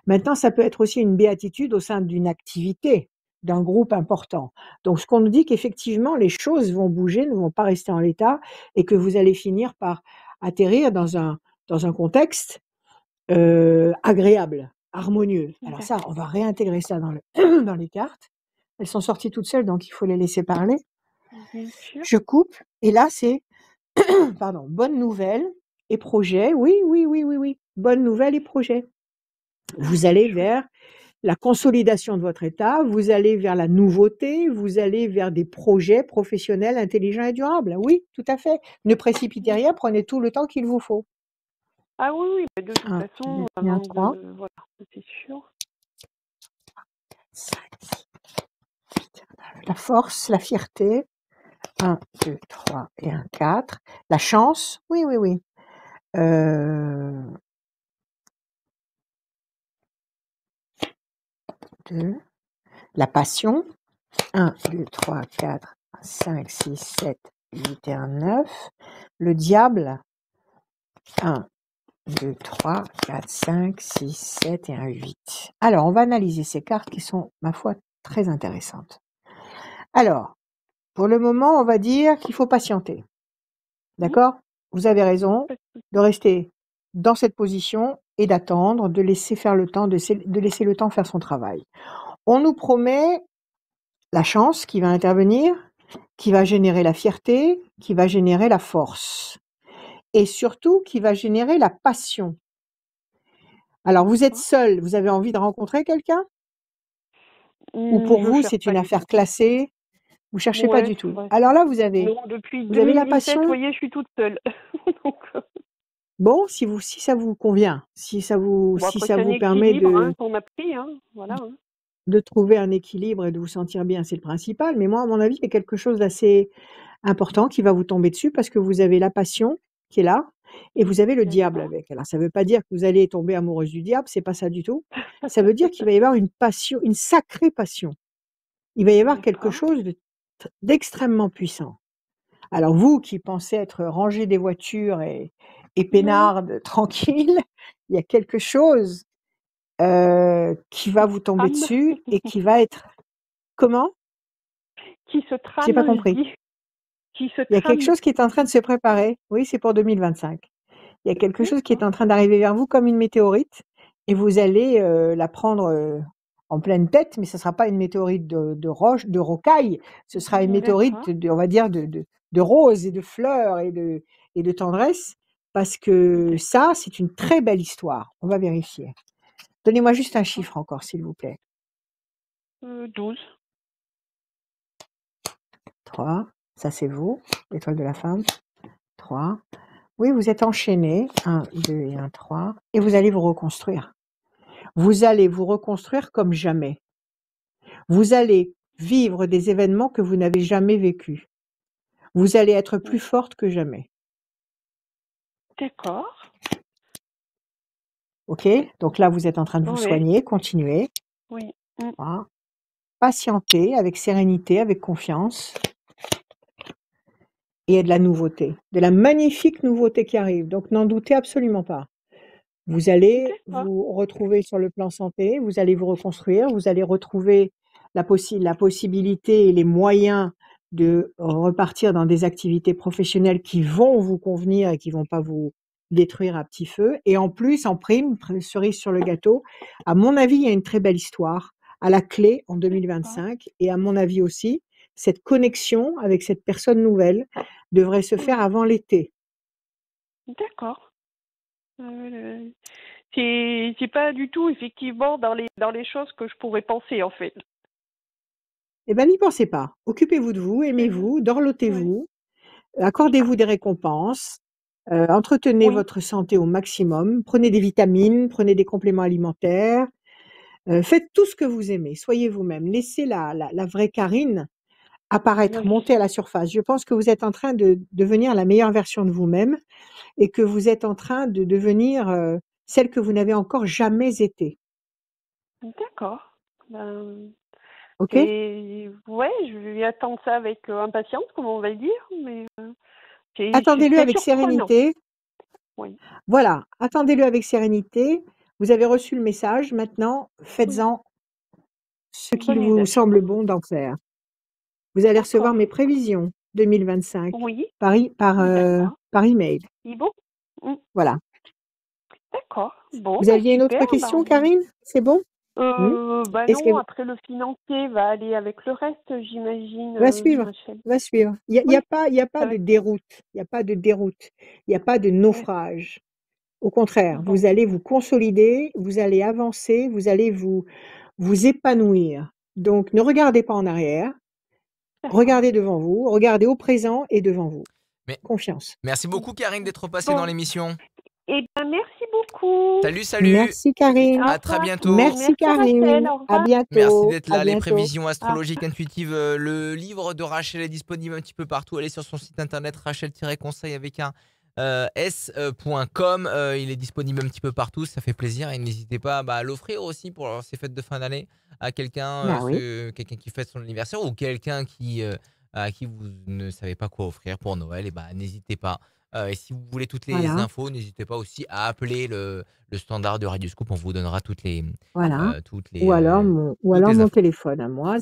Maintenant, ça peut être aussi une béatitude au sein d'une activité, d'un groupe important. Donc, ce qu'on nous dit qu'effectivement, les choses vont bouger, ne vont pas rester en l'état et que vous allez finir par atterrir dans un contexte agréable, harmonieux. Alors ça, on va réintégrer ça dans, dans les cartes. Elles sont sorties toutes seules, donc il faut les laisser parler. Bien sûr. Je coupe. Et là, c'est pardon, bonne nouvelle et projet. Oui, oui, oui, oui, oui. Bonne nouvelle et projet. Vous allez vers la consolidation de votre état, vous allez vers la nouveauté, vous allez vers des projets professionnels intelligents et durables. Oui, tout à fait. Ne précipitez rien, prenez tout le temps qu'il vous faut. Ah oui, oui, mais de toute 1, façon, 2, avant 3, de... Voilà, c'est sûr. 5, 6, 8. La force, la fierté. 1, 2, 3 et 1, 4. La chance. Oui, oui, oui. 2. La passion. 1, 2, 3, 4, 5, 6, 7, 8 et 1, 9. Le diable. 1, 2, 3, 4, 5, 6, 7 et 1, 8. Alors, on va analyser ces cartes qui sont, ma foi, très intéressantes. Alors, pour le moment, on va dire qu'il faut patienter. D'accord? Vous avez raison de rester dans cette position et d'attendre, de laisser faire le temps, de laisser le temps faire son travail. On nous promet la chance qui va intervenir, qui va générer la fierté, qui va générer la force et surtout qui va générer la passion. Alors vous êtes seul, vous avez envie de rencontrer quelqu'un? Ou pour Je vous, cherche c'est pas une du tout. affaire classée? Vous cherchez pas Ouais, du tout. ouais. Alors là, vous avez Non, depuis la 2017, passion? vous voyez, je suis toute seule. Donc, Bon, si ça vous convient, si ça bon, vous après, c'est un permet équilibre hein, qu'on a pris, hein, voilà. Hein. de trouver un équilibre et de vous sentir bien, c'est le principal. Mais moi, à mon avis, il y a quelque chose d'assez important qui va vous tomber dessus parce que vous avez la passion qui est là et vous avez le diable D'accord. avec. Alors, ça ne veut pas dire que vous allez tomber amoureuse du diable, c'est pas ça du tout. Ça veut dire qu'il va y avoir une passion, une sacrée passion. Il va y avoir quelque D'accord. chose d'extrêmement puissant. Alors, vous qui pensez être rangé des voitures et peinarde, tranquille, il y a quelque chose qui va vous tomber Trame. dessus et qui va être comment? Qui se J'ai pas trame, je compris. dis. Qui se Il y a quelque trame. chose qui est en train de se préparer. Oui, c'est pour 2025. Il y a quelque chose qui est D'accord. en train d'arriver vers vous comme une météorite et vous allez la prendre en pleine tête, mais ce ne sera pas une météorite de roche, de rocaille, ce sera une météorite, D'accord. on va dire, de roses et de fleurs et de tendresse, parce que ça, c'est une très belle histoire. On va vérifier. Donnez-moi juste un chiffre encore, s'il vous plaît. 12. 3, ça c'est vous, l'étoile de la femme. 3. Oui, vous êtes enchaînés, 1, 2 et 1, 3, et vous allez vous reconstruire. Vous allez vous reconstruire comme jamais. Vous allez vivre des événements que vous n'avez jamais vécus. Vous allez être plus forte que jamais. D'accord. OK? Donc là, vous êtes en train de vous Oui. soigner, continuez. Oui. Voilà. Patientez avec sérénité, avec confiance. Et il y a de la nouveauté, de la magnifique nouveauté qui arrive. Donc n'en doutez absolument pas. Vous allez D'accord. vous retrouver sur le plan santé, vous allez vous reconstruire, vous allez retrouver la possibilité et les moyens de repartir dans des activités professionnelles qui vont vous convenir et qui vont pas vous détruire à petit feu. Et en plus, en prime, cerise sur le gâteau, à mon avis, il y a une très belle histoire à la clé en 2025. Et à mon avis aussi, cette connexion avec cette personne nouvelle devrait se faire avant l'été. D'accord. C'est pas du tout effectivement dans les choses que je pourrais penser en fait. Eh ben, n'y pensez pas. Occupez-vous de vous, aimez-vous, dorlotez-vous, accordez-vous des récompenses, entretenez Oui. votre santé au maximum, prenez des vitamines, prenez des compléments alimentaires, faites tout ce que vous aimez, soyez vous-même, laissez la vraie Karine apparaître, Oui. monter à la surface. Je pense que vous êtes en train de devenir la meilleure version de vous-même et que vous êtes en train de devenir celle que vous n'avez encore jamais été. D'accord. Ben, OK? ouais, je vais attendre ça avec impatience, comme on va dire, mais c'est Attendez-le très avec surprenant. sérénité. Oui. Voilà, attendez-le avec sérénité. Vous avez reçu le message, maintenant Oui. faites-en ce qu'il Bonne vous usage. semble bon d'en faire. Vous allez recevoir D'accord. mes prévisions 2025 Oui, par d'accord. email. Et bon? Voilà. D'accord. Bon, Vous aviez une super. autre question, Karine? C'est bon? Est-ce que Non, après le financier va aller avec le reste, j'imagine, va suivre, Rachel. va suivre. Il y a Oui, pas il y a pas ça va de être déroute, il y a pas de déroute, il y a pas de naufrage. Au contraire, bon. vous allez vous consolider, vous allez avancer, vous allez vous épanouir. Donc ne regardez pas en arrière, D'accord. regardez devant vous, regardez au présent et devant vous. Mais Confiance. merci beaucoup, Karine, d'être passée dans Bon, l'émission. eh ben merci beaucoup. Salut, salut. Merci Karine. Au À très revoir. bientôt. Merci Merci Rachel, Karine. au À revoir. Merci bientôt. d'être À là. Les bientôt. prévisions Ah, astrologiques intuitives, le livre de Rachel est disponible un petit peu partout. Allez sur son site internet rachel-conseil avec un s.com. Il est disponible un petit peu partout. Ça fait plaisir et n'hésitez pas à l'offrir aussi pour ces fêtes de fin d'année à quelqu'un, Bah oui. quelqu'un qui fête son anniversaire ou quelqu'un à qui vous ne savez pas quoi offrir pour Noël. Et n'hésitez pas. Et si vous voulez toutes les Voilà. infos, n'hésitez pas aussi à appeler le standard de Radio Scoop. On vous donnera toutes les Voilà. toutes Ou alors les mon infos. téléphone à moi.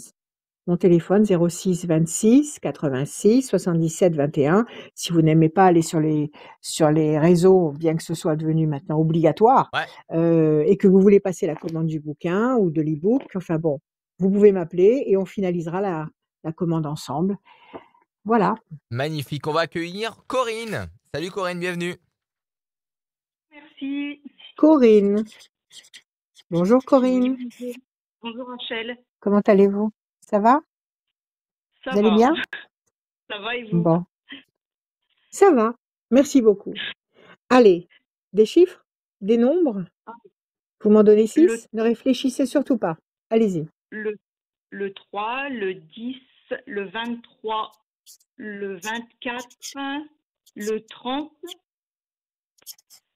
Mon téléphone 06 26 86 77 21. Si vous n'aimez pas aller sur les réseaux, bien que ce soit devenu maintenant obligatoire, Ouais. et que vous voulez passer la commande du bouquin ou de l'e-book, enfin bon, vous pouvez m'appeler et on finalisera la commande ensemble. Voilà. Magnifique. On va accueillir Corinne. Salut Corinne, bienvenue. Merci. Corinne. Bonjour Corinne. Oui, bonjour. Bonjour Rachel. Comment allez-vous? Ça va? Ça Vous allez va. bien? Ça va et vous? Bon. Ça va. Merci beaucoup. Allez, des chiffres? Des nombres? Ah, Vous m'en donnez Le, 6? Ne réfléchissez surtout pas. Allez-y. le 3, le 10, le 23, le 24, le 30,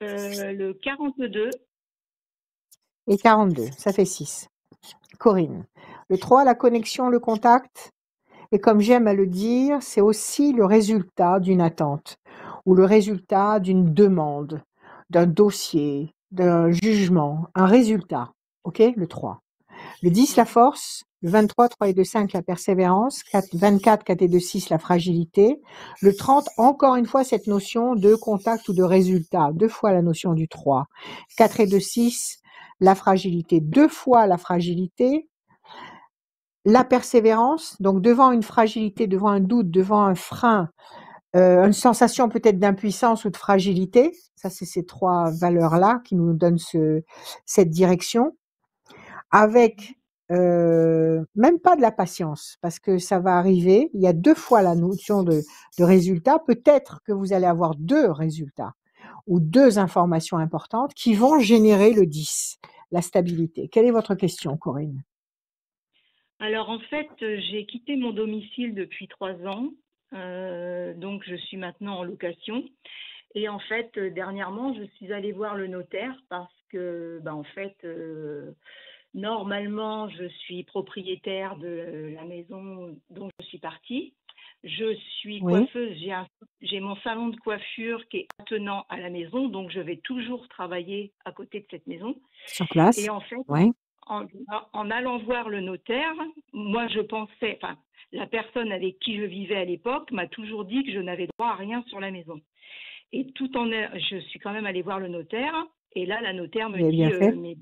le 42. Et 42, ça fait 6. Corinne. Le 3, la connexion, le contact. Et comme j'aime à le dire, c'est aussi le résultat d'une attente ou le résultat d'une demande, d'un dossier, d'un jugement, un résultat. OK? Le 3. Le 10, la force. Le 23, 3 et 2, 5, la persévérance. 24, 4 et 2, 6, la fragilité. Le 30, encore une fois, cette notion de contact ou de résultat. 2 fois la notion du 3. 4 et 2, 6, la fragilité. 2 fois la fragilité. La persévérance, donc devant une fragilité, devant un doute, devant un frein, une sensation peut-être d'impuissance ou de fragilité. Ça, c'est ces 3 valeurs-là qui nous donnent cette direction. Avec même pas de la patience, parce que ça va arriver. Il y a 2 fois la notion de résultat. Peut-être que vous allez avoir 2 résultats ou 2 informations importantes qui vont générer le 10, la stabilité. Quelle est votre question, Corinne? Alors en fait, j'ai quitté mon domicile depuis 3 ans. Donc je suis maintenant en location. Et en fait, dernièrement, je suis allée voir le notaire parce que, en fait, normalement, je suis propriétaire de la maison dont je suis partie. Je suis Oui. coiffeuse, j'ai mon salon de coiffure qui est attenant à la maison, donc je vais toujours travailler à côté de cette maison. Sur place? Et en fait, Oui. en allant voir le notaire, moi je pensais, enfin, la personne avec qui je vivais à l'époque m'a toujours dit que je n'avais droit à rien sur la maison. Et je suis quand même allée voir le notaire, et là la notaire Vous me avez bien fait? dit,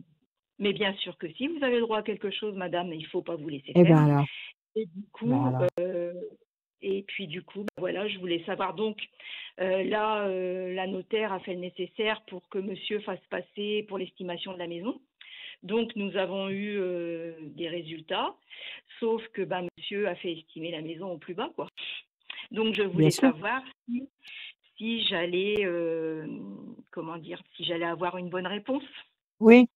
mais bien sûr que si, vous avez droit à quelque chose, madame, il ne faut pas vous laisser Eh ben faire. alors. Et du coup, Ben alors. voilà, je voulais savoir. Donc là, la notaire a fait le nécessaire pour que monsieur fasse passer pour l'estimation de la maison. Donc nous avons eu des résultats, sauf que monsieur a fait estimer la maison au plus bas, quoi. Donc je Bien voulais sûr. savoir si j'allais, si j'allais avoir une bonne réponse. Oui.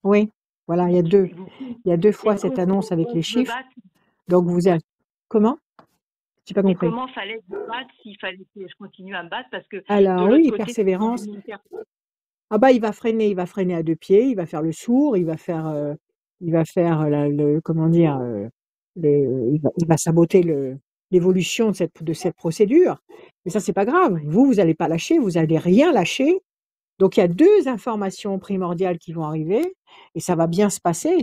Oui. Voilà, il y a 2. S'il vous plaît. Il y a 2 Et fois cette annonce avec on les se me chiffres. batte. Donc vous avez comment? J'ai pas Et compris. comment fallait que je batte, s'il fallait que je continue à me battre, parce que de Alors l'autre oui, côté, persévérance. Ah bah, il va freiner à 2 pieds, il va faire le sourd, il va faire comment dire, il va saboter l'évolution de cette procédure. Mais ça, c'est pas grave. Vous allez pas lâcher, vous allez rien lâcher Donc il y a 2 informations primordiales qui vont arriver et ça va bien se passer.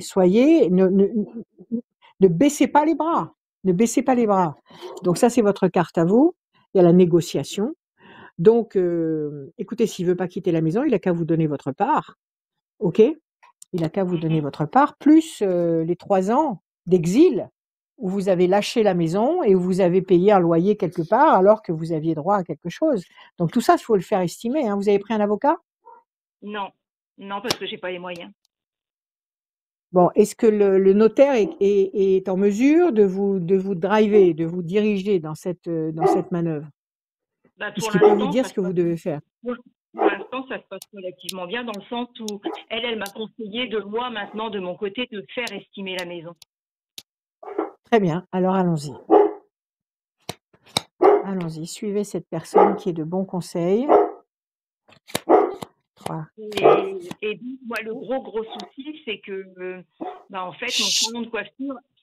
Ne baissez pas les bras, ne baissez pas les bras. Donc ça, c'est votre carte à vous. Il y a la négociation. Donc, écoutez, s'il veut pas quitter la maison, il a qu'à vous donner votre part, OK? Il a qu'à vous donner votre part, plus, les 3 ans d'exil où vous avez lâché la maison et où vous avez payé un loyer quelque part alors que vous aviez droit à quelque chose. Donc tout ça, il faut le faire estimer, hein. Vous avez pris un avocat? Non, non, parce que j'ai pas les moyens. Bon, est-ce que le notaire est en mesure de vous driver, de vous diriger dans cette manœuvre? Bah, Est-ce pour qu'il peut vous l'instant, dire ça ce se que vous passe devez faire? pour l'instant, ça se passe relativement bien dans le sens où elle m'a conseillé de moi maintenant de mon côté de faire estimer la maison. Très bien, alors allons-y. Allons-y, suivez cette personne qui est de bons conseils. 3. Et donc, moi, le gros souci, c'est que, en fait,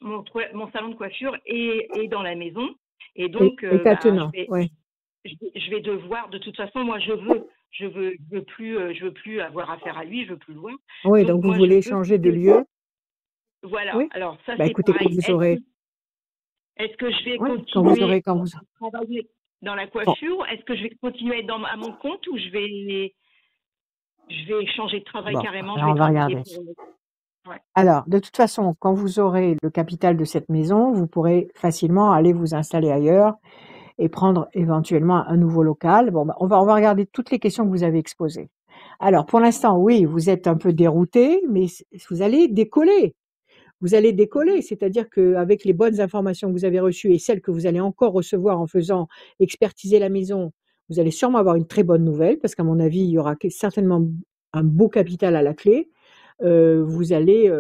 mon salon de coiffure est dans la maison. Et donc, est attenant, ouais. je vais devoir, de toute façon, moi, je veux plus avoir affaire à lui, je veux plus le voir. Oui, donc vous moi, voulez changer de lieu? Voilà. Oui. Alors ça, Bah, c'est écoutez, pareil. quand vous aurez, Est-ce que je vais ouais, quand vous continuer aurez, à travailler dans la bon, coiffure? Est-ce que je vais continuer à être à mon compte ou je vais changer de travail bon, carrément? Je alors vais on va travailler regarder. Ouais. Alors, de toute façon, quand vous aurez le capital de cette maison, vous pourrez facilement aller vous installer ailleurs et prendre éventuellement un nouveau local. Bon, bah, on va regarder toutes les questions que vous avez exposées. Alors, pour l'instant, oui, vous êtes un peu dérouté, mais vous allez décoller. Vous allez décoller, c'est-à-dire qu'avec les bonnes informations que vous avez reçues et celles que vous allez encore recevoir en faisant expertiser la maison, vous allez sûrement avoir une très bonne nouvelle parce qu'à mon avis, il y aura certainement un beau capital à la clé. Vous allez,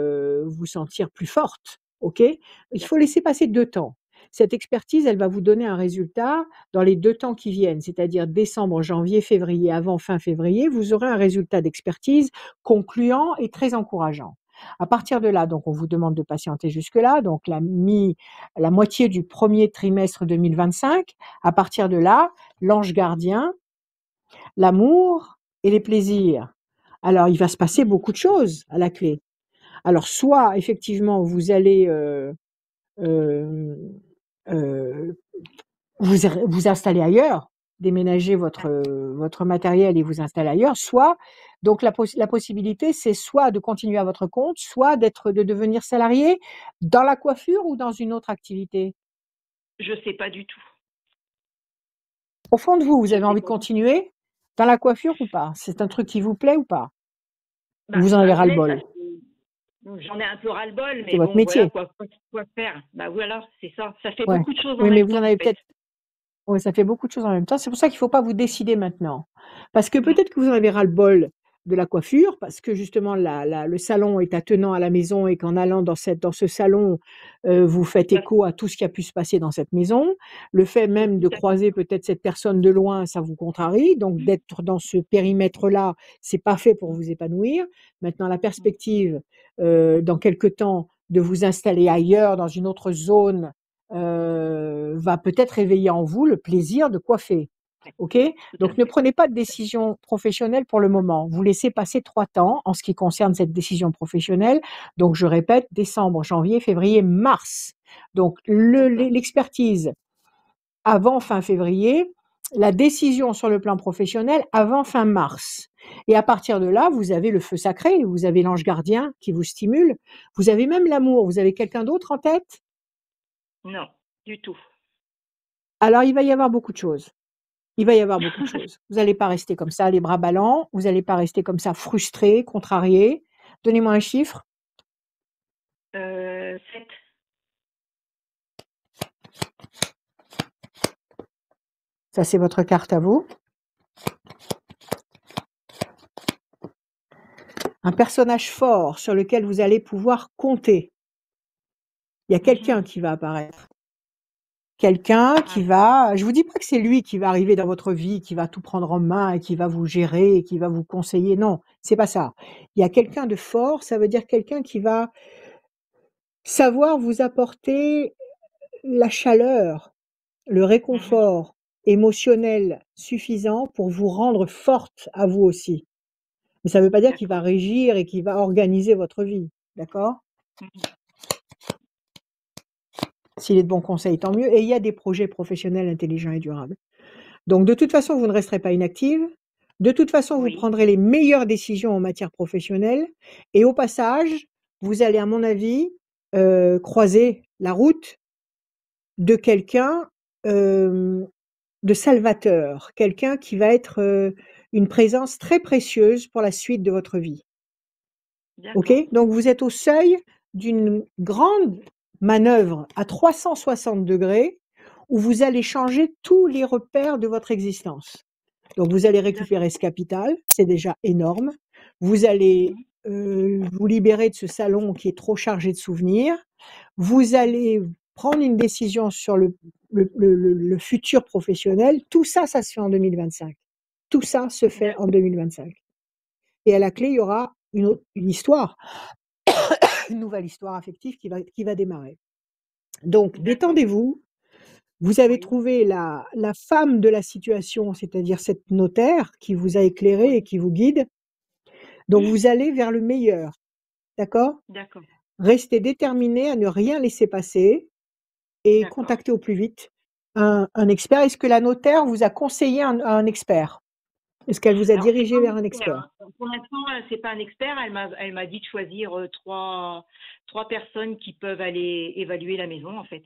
vous sentir plus forte, OK? Il faut laisser passer 2 temps. Cette expertise, elle va vous donner un résultat dans les 2 temps qui viennent, c'est-à-dire décembre, janvier, février, avant fin février, vous aurez un résultat d'expertise concluant et très encourageant. À partir de là, donc on vous demande de patienter jusque-là, donc la moitié du 1er trimestre 2025. À partir de là, l'ange gardien, l'amour et les plaisirs. Alors, il va se passer beaucoup de choses à la clé. Alors, soit effectivement, vous allez vous installer ailleurs, déménager votre matériel et vous installer ailleurs, soit, donc la possibilité, c'est soit de continuer à votre compte, soit de devenir salarié dans la coiffure ou dans une autre activité. Je sais pas du tout. Au fond de vous, vous avez envie de continuer dans la coiffure ou pas? C'est un truc qui vous plaît ou pas? Vous en avez ras-le-bol? J'en ai un peu ras-le-bol, mais C'est votre bon, métier. voilà quoi faire. Bah voilà, c'est ça. Ça fait Ouais. beaucoup de choses en Oui, mais même vous temps. en avez peut-être. Oui, ça fait beaucoup de choses en même temps. C'est pour ça qu'il ne faut pas vous décider maintenant. Parce que peut-être que vous en avez ras-le-bol de la coiffure, parce que justement le salon est attenant à la maison et qu'en allant dans ce salon, vous faites écho à tout ce qui a pu se passer dans cette maison. Le fait même de croiser peut-être cette personne de loin, ça vous contrarie. Donc d'être dans ce périmètre-là, c'est pas fait pour vous épanouir. Maintenant, la perspective, dans quelque temps, de vous installer ailleurs, dans une autre zone, va peut-être réveiller en vous le plaisir de coiffer. OK? Donc ne prenez pas de décision professionnelle pour le moment. Vous laissez passer 3 temps en ce qui concerne cette décision professionnelle. Donc je répète, décembre, janvier, février, mars. Donc l'expertise avant fin février, la décision sur le plan professionnel avant fin mars. Et à partir de là, vous avez le feu sacré, vous avez l'ange gardien qui vous stimule, vous avez même l'amour. Vous avez quelqu'un d'autre en tête? Non, du tout. Alors il va y avoir beaucoup de choses. Il va y avoir beaucoup de choses. Vous n'allez pas rester comme ça, les bras ballants. Vous n'allez pas rester comme ça, frustré, contrarié. Donnez-moi un chiffre. 7. Ça, c'est votre carte à vous. Un personnage fort sur lequel vous allez pouvoir compter. Il y a quelqu'un qui va apparaître. Quelqu'un qui va, je vous dis pas que c'est lui qui va arriver dans votre vie, qui va tout prendre en main et qui va vous gérer et qui va vous conseiller. Non, c'est pas ça. Il y a quelqu'un de fort, ça veut dire quelqu'un qui va savoir vous apporter la chaleur, le réconfort émotionnel suffisant pour vous rendre forte à vous aussi. Mais ça ne veut pas dire qu'il va D'accord. régir et qu'il va organiser votre vie, d'accord? Mhm. S'il est de bons conseils, tant mieux. Et il y a des projets professionnels intelligents et durables. Donc, de toute façon, vous ne resterez pas inactive. De toute façon, vous Oui, prendrez les meilleures décisions en matière professionnelle. Et au passage, vous allez, à mon avis, croiser la route de quelqu'un de salvateur, quelqu'un qui va être une présence très précieuse pour la suite de votre vie. OK? d'accord. Donc, vous êtes au seuil d'une grande manœuvre à 360 degrés où vous allez changer tous les repères de votre existence. Donc, vous allez D'accord. récupérer ce capital, c'est déjà énorme. Vous allez vous libérer de ce salon qui est trop chargé de souvenirs. Vous allez prendre une décision sur le futur professionnel. Tout ça, ça se fait en 2025. Tout ça se fait en 2025. Et à la clé, il y aura une histoire, une nouvelle histoire affective qui va démarrer. Donc, D'accord. détendez-vous. Vous avez Oui, trouvé la femme de la situation, c'est-à-dire cette notaire qui vous a éclairé et oui. qui vous guide. Donc, vous allez vers le meilleur. D'accord? D'accord. Restez déterminé à ne rien laisser passer et D'accord. contactez au plus vite un expert. Est-ce que la notaire vous a conseillé un expert? Est-ce qu'elle vous a Alors, c'est pas dirigé un vers un expert, expert? hein. Pour l'instant, c'est pas un expert. Elle m'a dit de choisir trois personnes qui peuvent aller évaluer la maison, en fait.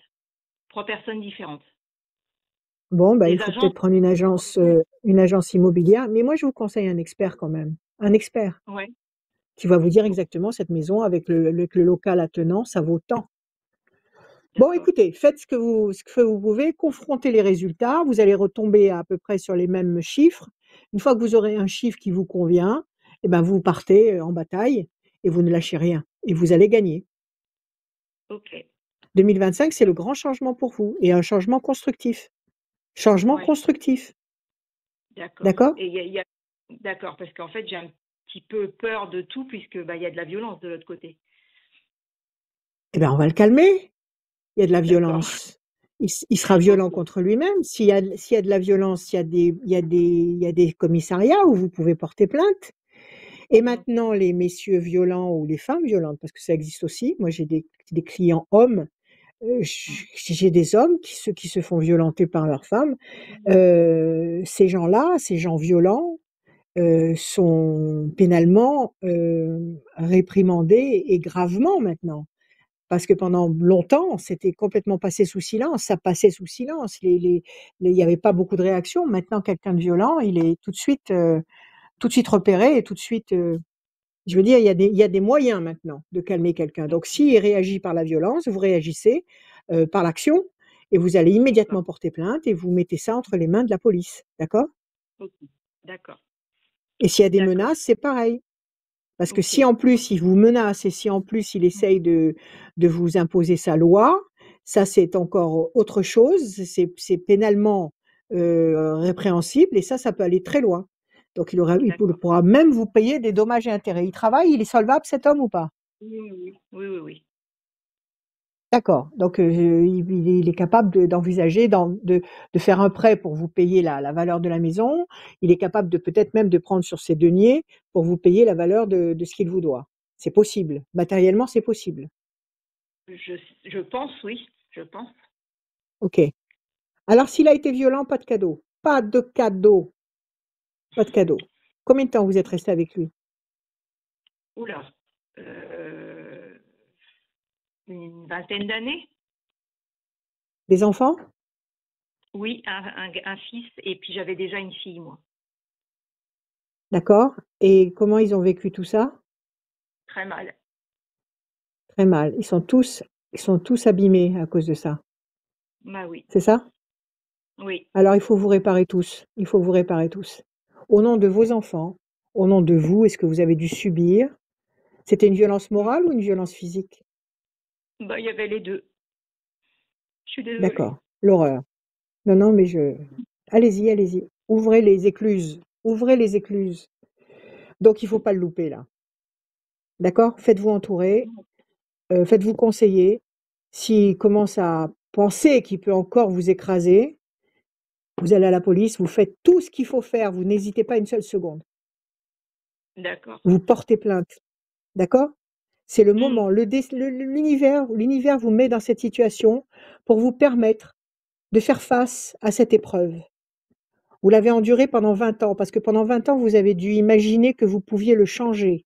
3 personnes différentes. Bon, bah, Des il faut agents. peut-être prendre une agence immobilière, mais moi, je vous conseille un expert quand même. Un expert Ouais. qui va vous dire exactement cette maison avec le local attenant, ça vaut tant. Bon, D'accord. écoutez, faites ce que vous pouvez, confrontez les résultats, vous allez retomber à peu près sur les mêmes chiffres. Une fois que vous aurez un chiffre qui vous convient, eh ben, vous partez en bataille et vous ne lâchez rien et vous allez gagner. Ok. 2025, c'est le grand changement pour vous et un changement constructif. Changement Ouais. constructif, D'accord. d'accord? Et d'accord, parce qu'en fait, j'ai un petit peu peur de tout puisque bah, il y a de la violence de l'autre côté. Eh ben, on va le calmer. Il y a de la D'accord. violence. Il sera violent Ok. contre lui-même. S'il y a de la violence, il y a des commissariats où vous pouvez porter plainte. Et Mhm. maintenant, les messieurs violents ou les femmes violentes, parce que ça existe aussi. Moi, j'ai des clients hommes. J'ai des hommes qui se font violenter par leurs femmes. Ces gens-là, ces gens violents, sont pénalement réprimandés et gravement maintenant. Parce que pendant longtemps, c'était complètement passé sous silence, ça passait sous silence. Il n'y avait pas beaucoup de réactions. Maintenant, quelqu'un de violent, il est tout de suite repéré et tout de suite. Je veux dire, il y a des moyens maintenant de calmer quelqu'un. Donc, s'il réagit par la violence, vous réagissez par l'action et vous allez D'accord. immédiatement porter plainte et vous mettez ça entre les mains de la police. D'accord? Ok. D'accord. Et s'il y a des D'accord. menaces, c'est pareil. Parce que Ok. si en plus il vous menace et si en plus il essaye de vous imposer sa loi, ça c'est encore autre chose, c'est pénalement répréhensible et ça peut aller très loin. Donc il D'accord. pourra même vous payer des dommages et intérêts. Il travaille, il est solvable cet homme ou pas? Oui, oui, oui. Oui, oui, oui. D'accord. Donc il est capable d'envisager de faire un prêt pour vous payer la valeur de la maison. Il est capable de peut-être même de prendre sur ses deniers pour vous payer la valeur de ce qu'il vous doit. C'est possible. Matériellement, c'est possible. Je pense, oui. Je pense. OK. Alors s'il a été violent, pas de cadeau. Pas de cadeau. Pas de cadeau. Combien de temps vous êtes resté avec lui? Oula. Euh, une vingtaine d'années. Des enfants? Oui, un fils et puis j'avais déjà une fille, moi. D'accord. Et comment ils ont vécu tout ça? Très mal. Très mal. Ils sont tous abîmés à cause de ça. Bah oui. C'est ça? Oui. Alors il faut vous réparer tous. Il faut vous réparer tous. Au nom de vos enfants, au nom de vous, est-ce que vous avez dû subir? C'était une violence morale ou une violence physique? Bah, il y avait les deux. Je suis désolée. D'accord. L'horreur. Non, non, mais allez-y, allez-y. Ouvrez les écluses. Ouvrez les écluses. Donc il faut pas le louper là. D'accord? Faites-vous entourer, faites-vous conseiller. S'il commence à penser qu'il peut encore vous écraser, vous allez à la police, vous faites tout ce qu'il faut faire, vous n'hésitez pas une seule seconde. D'accord. Vous portez plainte. D'accord? C'est le Mmh. moment. L'univers vous met dans cette situation pour vous permettre de faire face à cette épreuve. Vous l'avez endurée pendant 20 ans, parce que pendant 20 ans, vous avez dû imaginer que vous pouviez le changer.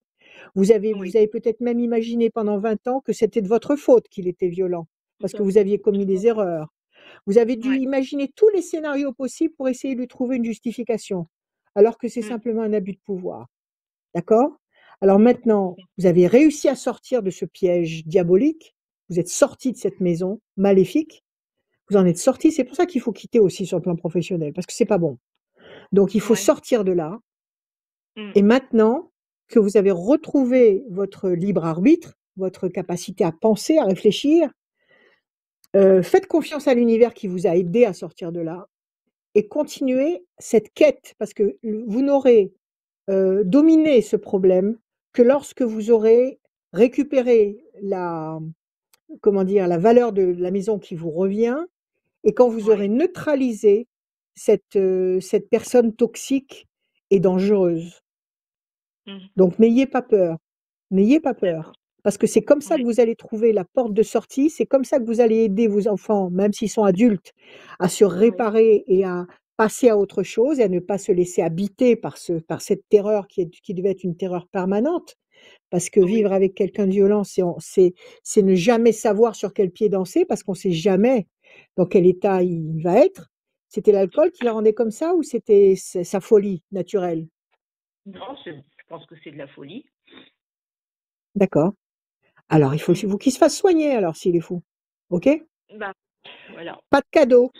Vous Oui, avez peut-être même imaginé pendant 20 ans que c'était de votre faute qu'il était violent, parce tout que à vous fait. aviez commis des erreurs. Vous avez dû Ouais. imaginer tous les scénarios possibles pour essayer de lui trouver une justification, alors que c'est Mmh. simplement un abus de pouvoir. D'accord? Alors maintenant, vous avez réussi à sortir de ce piège diabolique, vous êtes sorti de cette maison maléfique, vous en êtes sorti. C'est pour ça qu'il faut quitter aussi sur le plan professionnel, parce que c'est pas bon. Donc il faut Ouais. sortir de là. Mmh. Et maintenant que vous avez retrouvé votre libre arbitre, votre capacité à penser, à réfléchir, faites confiance à l'univers qui vous a aidé à sortir de là et continuez cette quête, parce que vous n'aurez dominé ce problème que lorsque vous aurez récupéré la, comment dire, la valeur de la maison qui vous revient, et quand vous aurez Ouais. neutralisé cette personne toxique et dangereuse. Mmh. Donc n'ayez pas peur, n'ayez pas peur, D'accord. parce que c'est comme ça que Ouais. vous allez trouver la porte de sortie, c'est comme ça que vous allez aider vos enfants, même s'ils sont adultes, à se Ouais. réparer et à passer à autre chose et à ne pas se laisser habiter par cette terreur qui devait être une terreur permanente. Parce que Oui. vivre avec quelqu'un de violent, c'est ne jamais savoir sur quel pied danser, parce qu'on ne sait jamais dans quel état il va être. C'était l'alcool qui la rendait comme ça, ou c'était sa folie naturelle? Non, je pense que c'est de la folie. D'accord. Alors il faut Mmh. qu'il se fasse soigner alors s'il est fou. OK? Bah, voilà. Pas de cadeaux,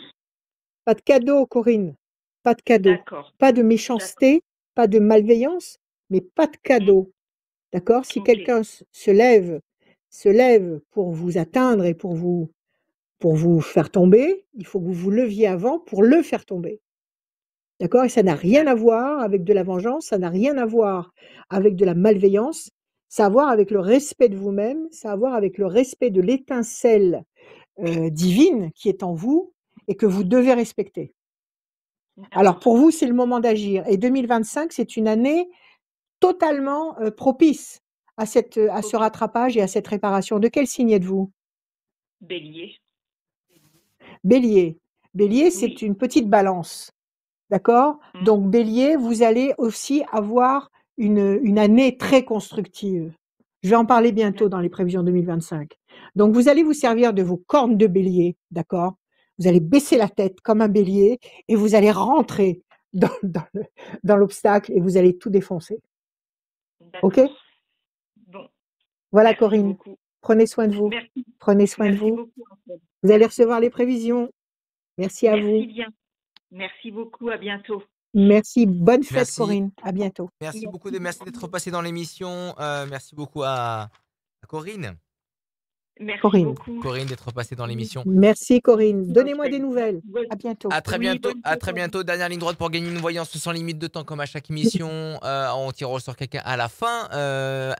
pas de cadeaux Corinne, pas de cadeaux. D'accord. Pas de D'accord. méchanceté, pas de malveillance, mais pas de Mmh. cadeaux. D'accord? Si OK. quelqu'un se lève pour vous atteindre et pour vous faire tomber, il faut que vous vous leviez avant pour le faire tomber. D'accord? Et ça n'a rien à D'accord. voir avec de la vengeance, ça n'a rien à voir avec de la malveillance, ça a à voir avec le respect de vous-même, ça a à voir avec le respect de l'étincelle, divine qui est en vous et que vous devez respecter. Alors D'accord. pour vous, c'est le moment d'agir, et 2025, c'est une année totalement, propice à ce OK. rattrapage et à cette réparation. De quel signe êtes-vous? Bélier. Bélier. Bélier, c'est Oui. une petite balance. D'accord? Mmh. Donc Bélier, vous allez aussi avoir une année très constructive. Je vais en parler bientôt dans les prévisions 2025. Donc vous allez vous servir de vos cornes de Bélier, d'accord? Vous allez baisser la tête comme un bélier et vous allez rentrer dans l'obstacle et vous allez tout défoncer. OK? D'accord. Bon, Voilà merci Corinne, beaucoup. prenez soin de vous. Merci. Prenez soin de Merci vous. beaucoup, Angèle. Vous allez Merci. recevoir les prévisions. Merci à Merci vous. bien. Merci beaucoup. À bientôt. Merci. Bonne fête Merci. Corinne. À bientôt. Merci beaucoup merci d'être passé dans l'émission. Merci beaucoup à Corinne. Merci Corinne. beaucoup. Corinne d'être passée dans l'émission. Merci Corinne. Merci, Donnez-moi des Angèle. nouvelles. Bonne- À bientôt. À très Oui, bientôt. bonne À fête très à vous. bientôt. Dernière ligne droite pour gagner une voyance sans limite de temps comme à chaque émission. On tire au sort quelqu'un à la fin.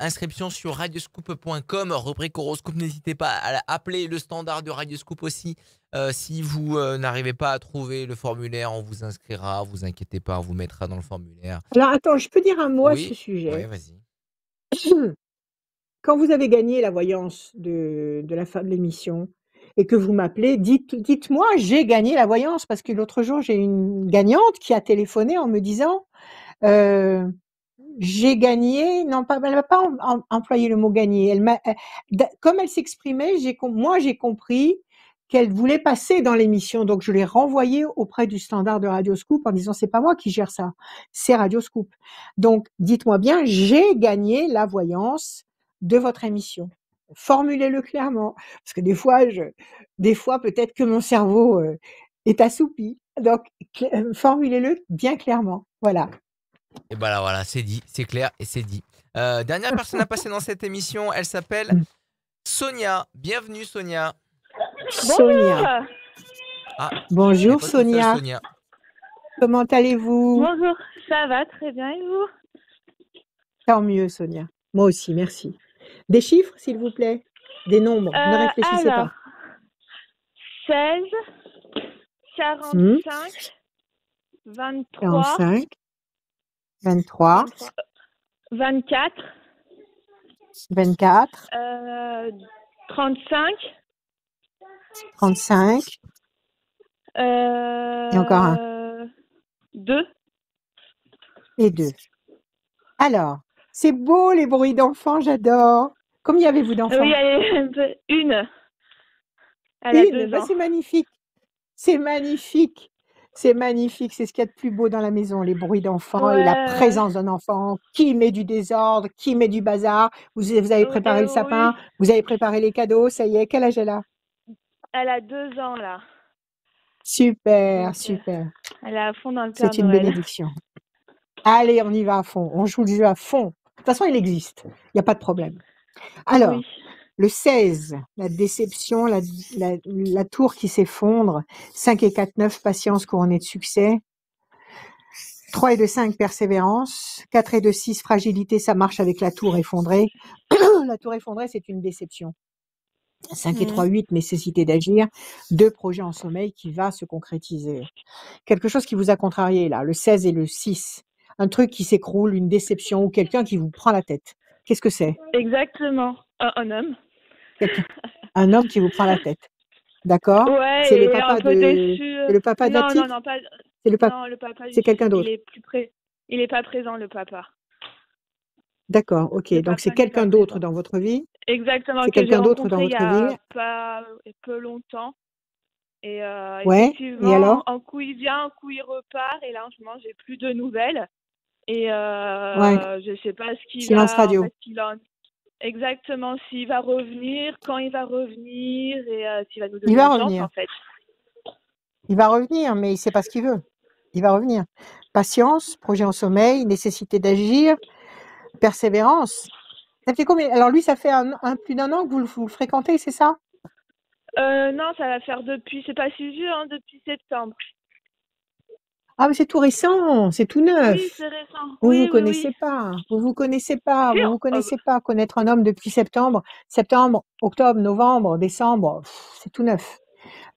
Inscription sur radioscoop.com. Rubrique horoscope. N'hésitez pas à appeler le standard de Radioscoop aussi. Si vous n'arrivez pas à trouver le formulaire, on vous inscrira. Vous inquiétez pas, on vous mettra dans le formulaire. Alors attends, je peux dire un mot à ce Oui. sujet. Ouais, vas-y. Quand vous avez gagné la voyance de la fin de l'émission et que vous m'appelez, dites-moi, j'ai gagné la voyance, parce que l'autre jour, j'ai une gagnante qui a téléphoné en me disant, j'ai gagné, non pas, elle n'a pas employé le mot gagner. Comme elle s'exprimait, moi j'ai compris qu'elle voulait passer dans l'émission, donc je l'ai renvoyée auprès du standard de Radio Scoop en disant c'est pas moi qui gère ça, c'est Radio Scoop. Donc dites-moi bien, j'ai gagné la voyance de votre émission. Formulez-le clairement, parce que des fois peut-être que mon cerveau est assoupi. Donc formulez-le bien clairement. Voilà. Et bah là, voilà, c'est dit, c'est clair et c'est dit. Dernière personne à passer dans cette émission, elle s'appelle Sonia. Bienvenue Sonia. Sonia. Ah, Bonjour elle est pas toute seule, Sonia. Sonia. Comment allez-vous? Bonjour, ça va très bien et vous? Tant mieux Sonia. Moi aussi, merci. Des chiffres s'il vous plaît? Des nombres, ne réfléchissez Alors, pas. 16, 45, 23, 45, 23, 24, 24, 35, 35 et encore un 2. et 2. Alors, c'est beau les bruits d'enfants, j'adore. Combien avez-vous d'enfants? Oui, une. Elle a Une, 2 bah, ans. c'est magnifique. C'est magnifique. C'est magnifique. C'est ce qu'il y a de plus beau dans la maison, les bruits d'enfants et la Ouais. présence d'un enfant qui met du désordre, qui met du bazar. Vous avez préparé le sapin, Oui. vous avez préparé les cadeaux, ça y est. Quel âge elle a? Elle a 2 ans là. Super, Donc, super. elle est à fond dans le Père C'est une Noël. bénédiction. Allez, on y va à fond. On joue le jeu à fond. De toute façon, il existe. Il n'y a pas de problème. Alors, Oui. le 16, la déception, la tour qui s'effondre. 5 et 4, 9, patience couronnée de succès. 3 et 2, 5, persévérance. 4 et 2, 6, fragilité, ça marche avec la tour effondrée. La tour effondrée, c'est une déception. 5 et 3, 8, nécessité d'agir. 2, projet en sommeil qui va se concrétiser. Quelque chose qui vous a contrarié là, le 16 et le 6. Un truc qui s'écroule, une déception ou quelqu'un qui vous prend la tête. Qu'est-ce que c'est? Exactement. Un homme. Un homme qui vous prend la tête. D'accord? Ouais, C'est le et papa un peu déçu. c'est le papa de la petite? Non, pas. C'est le Non, le papa, c'est quelqu'un d'autre. il est pas présent, le papa. D'accord, ok. Le donc c'est papa n'est pas quelqu'un d'autre présent. dans votre vie? Exactement, C'est que j'ai quelqu'un d'autre dans rencontré il y votre a vie? pas peu longtemps. Et Ouais, et effectivement, alors? un coup il vient, un coup il repart, et là en ce moment j'ai plus de nouvelles. Et Ouais, je sais pas ce qu'il silence va, en radio. fait, exactement, s'il va revenir, quand il va revenir, et s'il va nous Il donner va une chance revenir. en fait. Il va revenir, mais il sait pas ce qu'il veut. Il va revenir. Patience, projet en sommeil, nécessité d'agir, persévérance. Ça fait combien? Alors lui, ça fait plus d'un an que vous le fréquentez, c'est ça? Non, ça va faire c'est pas si vieux, hein, depuis septembre. Ah, mais c'est tout récent, c'est tout Oui, neuf. c'est récent. Vous Oui, vous oui, connaissez oui. pas, vous vous connaissez pas, Si, vous vous connaissez pas. Connaître un homme depuis septembre, octobre, novembre, décembre, c'est tout neuf.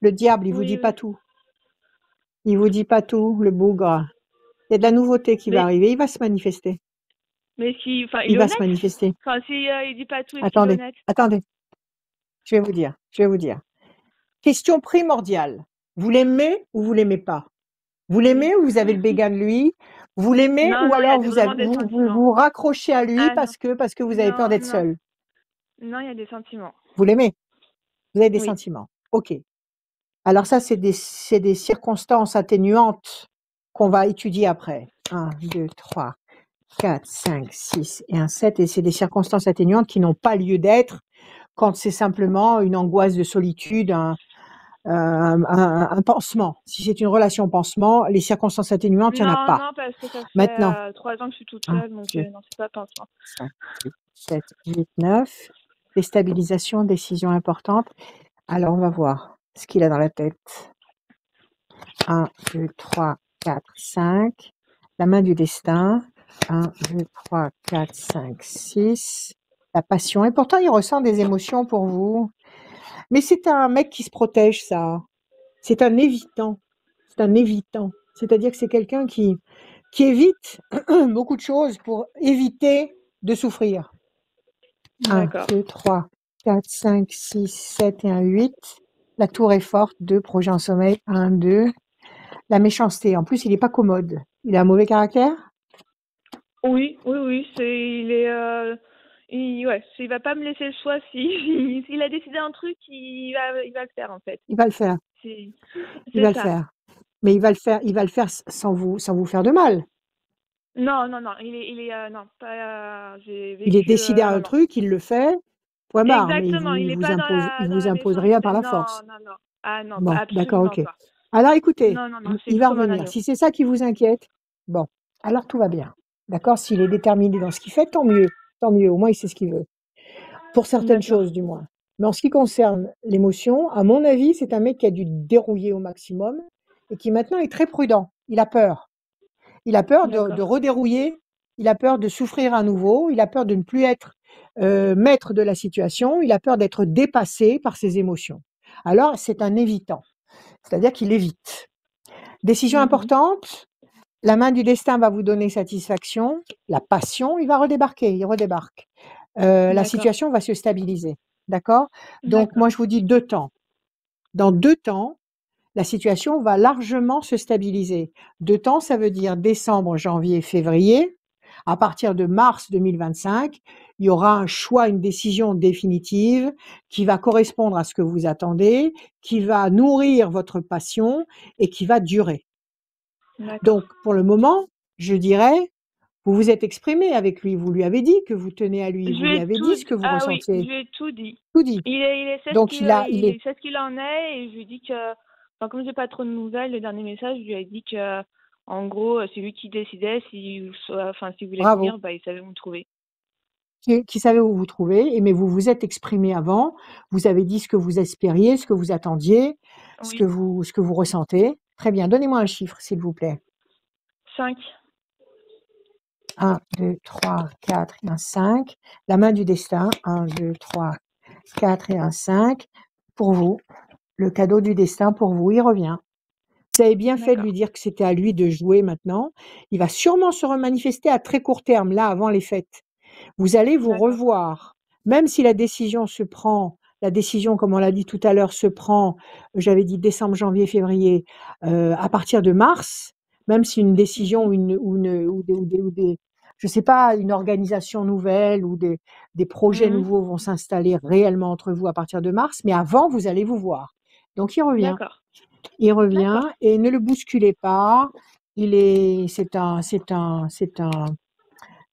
Le diable, il vous dit oui, pas oui. tout. Il vous dit pas tout, le bougre. Il y a de la nouveauté qui va Mais, arriver, il va se manifester. mais si, enfin, il Il est va se honnête. manifester. Enfin, si il dit pas tout, est-ce qu'il est honnête? Attendez. Je vais vous dire. Question primordiale. Vous l'aimez ou vous l'aimez pas? Vous l'aimez ou vous avez le béguin de lui? Vous l'aimez Non, ou non, il y a alors vraiment des vous sentiments. vous raccrochez à lui Ah non, parce que vous avez peur non, d'être non. seul? Non, il y a des sentiments. Vous l'aimez? Vous avez des Oui. sentiments. OK. Alors ça, c'est des circonstances atténuantes qu'on va étudier après. 1, 2, 3, 4, 5, 6 et un 7. Et c'est des circonstances atténuantes qui n'ont pas lieu d'être quand c'est simplement une angoisse de solitude, un pansement. Si c'est une relation pansement, les circonstances atténuantes, il n'y en a Non, pas. non, parce que ça Maintenant, fait 3 ans que je suis toute 1, seule, donc 2, non, c'est pas pensant. 5, 6, 7, 8, 9. Déstabilisation, décision importante. Alors, on va voir ce qu'il a dans la tête. 1, 2, 3, 4, 5. La main du destin. 1, 2, 3, 4, 5, 6. La passion. Et pourtant, il ressent des émotions pour vous. Mais c'est un mec qui se protège, ça. C'est un évitant. C'est un évitant. C'est-à-dire que c'est quelqu'un qui évite beaucoup de choses pour éviter de souffrir. 1, D'accord. 2, 3, 4, 5, 6, 7 et un 8. La tour est forte. 2, projet en sommeil. 1, 2. La méchanceté. En plus, il n'est pas commode. Il a un mauvais caractère? Oui, il va pas me laisser le choix. S'il a décidé un truc, il va le faire en fait. Il va le faire. Il va le faire. Mais il va le faire sans vous faire de mal. Non, non, non, non, pas. J'ai vécu. Il est décidé à un truc, il le fait. Point barre. Mais Exactement, il est pas dans il vous la impose rien par la méchanceté. force. Non, non, non. Ah non, Bon, d'accord, absolument ok. pas. Alors écoutez, Non, non, non, c'est il va trop ma revenir. nature. Si c'est ça qui vous inquiète, bon, alors tout va bien. D'accord? S'il est déterminé dans ce qu'il fait, tant mieux. Tant mieux, au moins il sait ce qu'il veut. Pour certaines D'accord. choses, du moins. Mais en ce qui concerne l'émotion, à mon avis, c'est un mec qui a dû dérouiller au maximum et qui maintenant est très prudent. Il a peur. Il a peur de D'accord. redérouiller, il a peur de souffrir à nouveau, il a peur de ne plus être maître de la situation, il a peur d'être dépassé par ses émotions. Alors, c'est un évitant, c'est-à-dire qu'il évite. Décision Mhm. importante, La main du destin va vous donner satisfaction. La passion, il va redébarquer, il redébarque. La D'accord. situation va se stabiliser. D'accord? Donc, D'accord. moi, je vous dis 2 temps. Dans 2 temps, la situation va largement se stabiliser. 2 temps, ça veut dire décembre, janvier, février. À partir de mars 2025, il y aura un choix, une décision définitive qui va correspondre à ce que vous attendez, qui va nourrir votre passion et qui va durer. D'accord. Donc, pour le moment, je dirais, vous vous êtes exprimé avec lui, vous lui avez dit que vous tenez à lui, Je vous lui lui ai avez tout dit ce dit. que vous Ah oui, je ressentiez. lui ai tout dit. Tout dit. Il sait ce Donc qu'il il est sait ce qu'il en est et je lui dis que, enfin, comme j'ai pas trop de nouvelles, le dernier message, je lui ai dit que, en gros, c'est lui qui décidait s'il voulait bravo, venir, bah, il savait où me trouver. qui savait où vous trouvez, mais vous vous êtes exprimé avant, vous avez dit ce que vous espériez, ce que vous attendiez, ce que Oui. vous ressentez. Très bien, donnez-moi un chiffre, s'il vous plaît. 5. 1, 2, 3, 4 et un 5. La main du destin, 1, 2, 3, 4 et un 5. Pour vous, le cadeau du destin pour vous, il revient. Vous avez bien fait de D'accord. lui dire que c'était à lui de jouer maintenant. Il va sûrement se remanifester à très court terme, là, avant les fêtes. Vous allez vous D'accord. revoir, même si la décision, comme on l'a dit tout à l'heure, se prend, j'avais dit décembre, janvier, février, à partir de mars, même si une décision je sais pas, une organisation nouvelle ou des projets Mhm. nouveaux vont s'installer réellement entre vous à partir de mars, mais avant, vous allez vous voir. Donc il revient. D'accord. Il revient D'accord. et ne le bousculez pas. C'est un,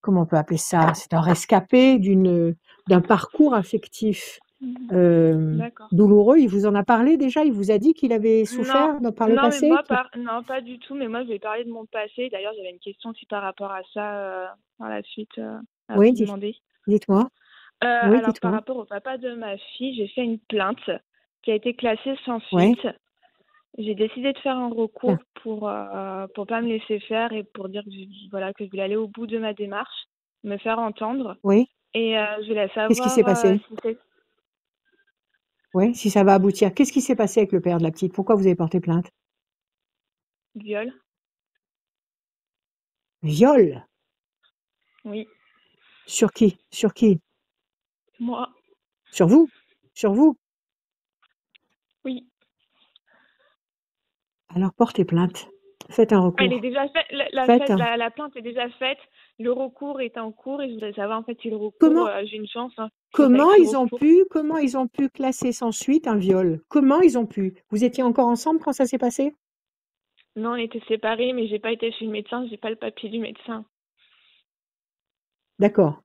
comment on peut appeler ça? C'est un rescapé d'un parcours affectif Mhm. D'accord. douloureux. Il vous en a parlé déjà? Il vous a dit qu'il avait Non, souffert par le non, mais passé? moi, non, pas du tout. Mais moi, je vais parler de mon passé. D'ailleurs, j'avais une question aussi par rapport à ça par la suite à Oui, vous demander. dites-moi. Oui, Alors, par dites-moi. rapport au papa de ma fille, j'ai fait une plainte qui a été classée sans Oui, suite. J'ai décidé de faire un bien. recours pour pas me laisser faire et pour dire que que je voulais aller au bout de ma démarche, me faire entendre. Oui. Et je voulais Qu'est-ce qui s'est savoir passé? si c'est Oui, si ça va aboutir. Qu'est-ce qui s'est passé avec le père de la petite? Pourquoi vous avez porté plainte? viol. Viol? Oui, Sur qui? Sur qui? moi. Sur vous? Sur vous? Oui. Alors portez plainte. Faites un Elle est recours. déjà faite. Faites un. La plainte est déjà faite. Le recours est en cours et je voudrais savoir en fait si le recours, Comment? j'ai une chance. Hein, si ça avec le recours. Comment ils ont pu classer sans suite un viol? Comment ils ont pu? Vous étiez encore ensemble quand ça s'est passé? Non, on était séparés, mais j'ai pas été chez le médecin, j'ai pas le papier du médecin. D'accord.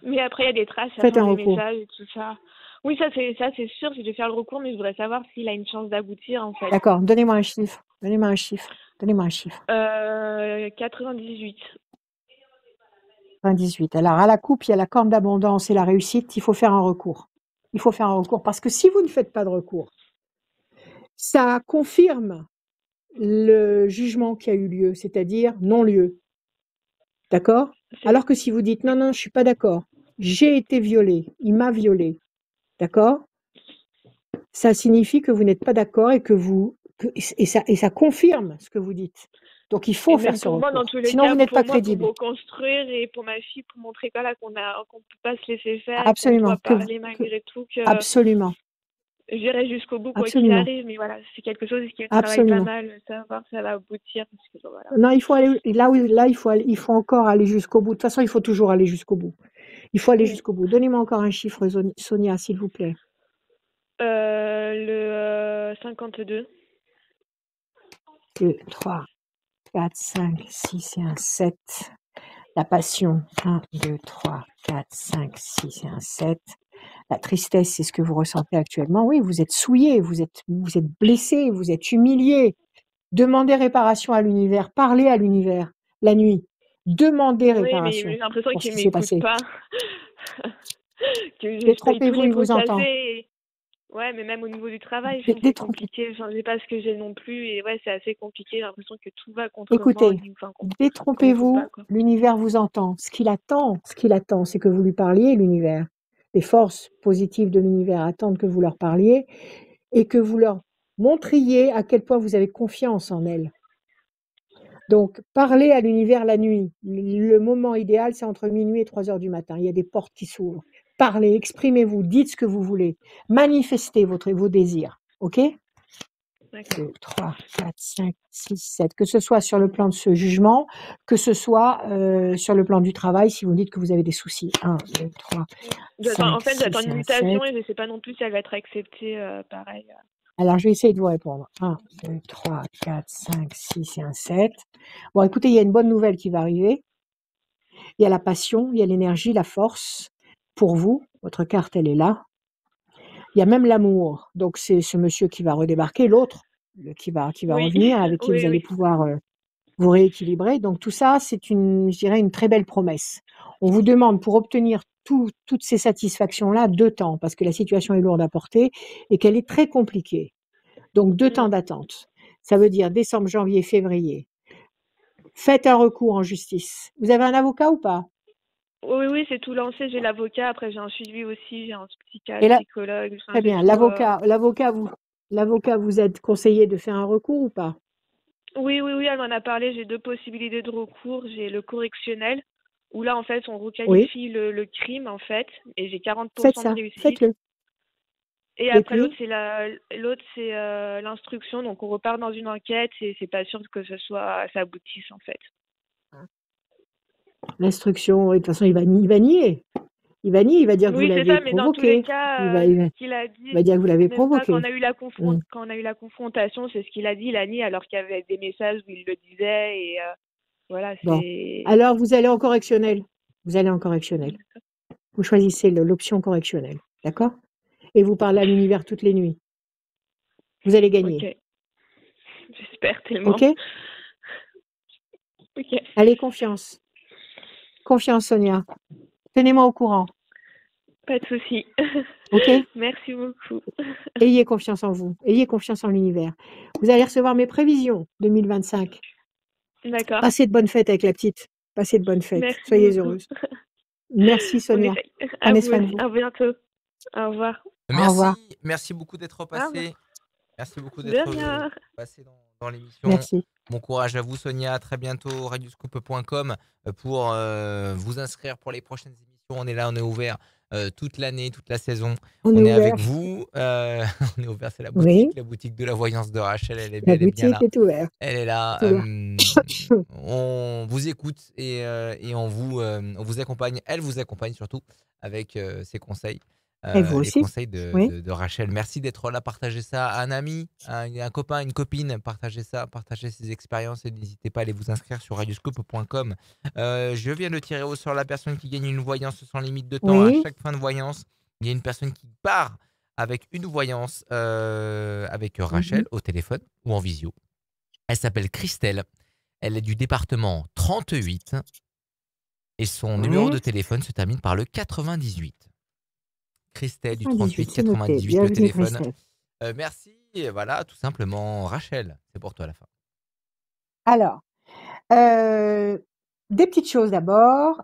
Mais après, il y a des traces, Faites un des recours. messages et tout ça. Oui, ça c'est sûr, je vais faire le recours, mais je voudrais savoir s'il a une chance d'aboutir en fait. D'accord. Donnez-moi un chiffre. Donnez-moi un chiffre. Donnez-moi un chiffre. 98. 28. Alors à la coupe, il y a la corne d'abondance et la réussite. Il faut faire un recours. Il faut faire un recours parce que si vous ne faites pas de recours, ça confirme le jugement qui a eu lieu, c'est-à-dire non-lieu. D'accord? Alors que si vous dites non, non, je suis pas d'accord, j'ai été violée, il m'a violée, d'accord? Ça signifie que vous n'êtes pas d'accord et et ça confirme ce que vous dites. Donc il faut Et faire même ce pour moi, dans recours. tous les Sinon cas, vous n'êtes pour pas moi, pour crédible. me construire et pour ma fille, pour montrer qu'on peut pas se laisser faire et qu'on Absolument. doit parler malgré tout, que Absolument. j'irai jusqu'au bout quoi qu'il Absolument. arrive. Mais voilà, c'est quelque chose qui me travaille pas Absolument. mal, savoir si ça va aboutir. Parce que, voilà. Non, il faut aller là, il faut encore aller jusqu'au bout. De toute façon, il faut toujours aller jusqu'au bout. Il faut aller Oui. jusqu'au bout. Donnez-moi encore un chiffre, Sonia, s'il vous plaît. Le 52. 2, 3, 4, 5, 6 et un 7. La passion, 1, 2, 3, 4, 5, 6 et un 7. La tristesse, c'est ce que vous ressentez actuellement. Oui, vous êtes souillé, vous êtes blessé, vous êtes humilié. Demandez réparation à l'univers, parlez à l'univers la nuit. Demandez Oui, mais réparation j'ai l'impression pour ce qu'il qui s'est m'écoute passé. pas. Que je paye tous Détrompez-vous, les il pots vous entend. cassés. Ouais, mais même au niveau du travail, c'est Détrompez. compliqué. Enfin, j'ai pas ce que j'ai non plus. Et ouais, c'est assez compliqué. J'ai l'imprestion que tout va contre moi. Écoutez, Enfin, qu'on m'écoute détrompez-vous, pas, quoi. l'univers vous entend. Ce qu'il attend, c'est que vous lui parliez, l'univers. Les forces positives de l'univers attendent que vous leur parliez et que vous leur montriez à quel point vous avez confiance en elles. Donc, parlez à l'univers la nuit. Le moment idéal, c'est entre minuit et 3 heures du matin. Il y a des portes qui s'ouvrent. Parlez, exprimez-vous, dites ce que vous voulez. Manifestez vos désirs. OK? D'accord. 2, 3, 4, 5, 6, 7. Que ce soit sur le plan de ce jugement, que ce soit sur le plan du travail, si vous dites que vous avez des soucis. 1, 2, 3, En 5, fait, 6 j'attends une et un mutation 7. et je ne sais pas non plus si elle va être acceptée pareil. Alors, je vais essayer de vous répondre. 1, 2, 3, 4, 5, 6 et un 7. Bon, écoutez, il y a une bonne nouvelle qui va arriver. Il y a la passion, il y a l'énergie, la force pour vous. Votre carte, elle est là. Il y a même l'amour. Donc, c'est ce monsieur qui va redébarquer, l'autre qui va Oui, revenir, avec qui vous allez oui. pouvoir vous rééquilibrer. Donc, tout ça, c'est je dirais, une très belle promesse. On vous demande, pour obtenir toutes ces satisfactions-là, 2 temps, parce que la situation est lourde à porter et qu'elle est très compliquée. Donc, 2 temps d'attente. Ça veut dire décembre, janvier, février. Faites un recours en justice. Vous avez un avocat ou pas? Oui, c'est tout lancé. J'ai l'avocat, après j'ai un suivi aussi, j'ai un psychiatre, Et là, psychologue. Enfin, très j'ai bien. tout. L'avocat vous a conseillé de faire un recours ou pas? Oui, elle m'en a parlé. J'ai 2 possibilités de recours. J'ai le correctionnel, où là, en fait, on Oui, requalifie le crime, en fait, et j'ai 40% faites de ça, réussite. faites-le. Et Et après, l'autre, puis, c'est l'instruction. Donc, on repart dans une enquête et c'est pas sûr que ça aboutisse, en fait. l'instruction, de toute façon, il va nier. Il va nier, il va dire que vous Oui, c'est l'aviez ça, mais dans tous les provoqué. cas, Il ce qu'il a va dit, dire que vous l'avez même pas quand on provoqué. a eu la confrontation, c'est ce qu'il a dit, il a nié, alors qu'il y avait des messages où il le disait, et voilà, Bon. c'est. Alors, vous allez en correctionnel. Vous allez en correctionnel. Vous choisissez l'option correctionnelle. D'accord? Et vous parlez à l'univers toutes les nuits. Vous allez gagner. Ok, j'espère tellement. OK? Ok, Allez, confiance. Confiance, Sonia. Tenez-moi au courant. pas de souci. OK? Merci beaucoup. Ayez confiance en vous. Ayez confiance en l'univers. Vous allez recevoir mes prévisions 2025. D'accord, Passez de bonnes fêtes avec la petite. Passez de bonnes fêtes. merci Soyez beaucoup. heureuse. Merci, On Sonia. essaye. À Prenez vous soin de aussi. vous. À bientôt. Au revoir. Au revoir. Merci beaucoup d'être Au revoir. passé. Merci beaucoup De d'être rien. passé dans l'émission. Merci. Bon courage à vous, Sonia. À très bientôt. Radioscoop.com pour vous inscrire pour les prochaines émissions. On est là, on est ouvert toute l'année, toute la saison. On On est est avec ouvert. vous. On est ouvert, c'est la Oui, boutique de la voyance de Rachel. Elle la est bien boutique là. est ouverte. Elle est là. C'est ouvert. On vous écoute et on vous accompagne. Elle vous accompagne surtout avec ses conseils. Et vous Les aussi. conseils Oui. de Rachel. Merci d'être là, partagez ça à un ami, à un copain, une copine, partagez ça, partagez ces expériences et n'hésitez pas à aller vous inscrire sur radioscope.com. Je viens de tirer au sort la personne qui gagne une voyance sans limite de temps. À Oui. chaque fin de voyance, il y a une personne qui part avec une voyance avec Rachel au téléphone ou en visio. Elle s'appelle Christelle. Elle est du département 38 et son numéro de Oui. téléphone se termine par le 98. Christelle du 98, 38 c'est noté. 98 le Bienvenue, téléphone. Christelle. Merci et voilà tout simplement Rachel, c'est pour toi à la fin. Alors, des petites choses d'abord,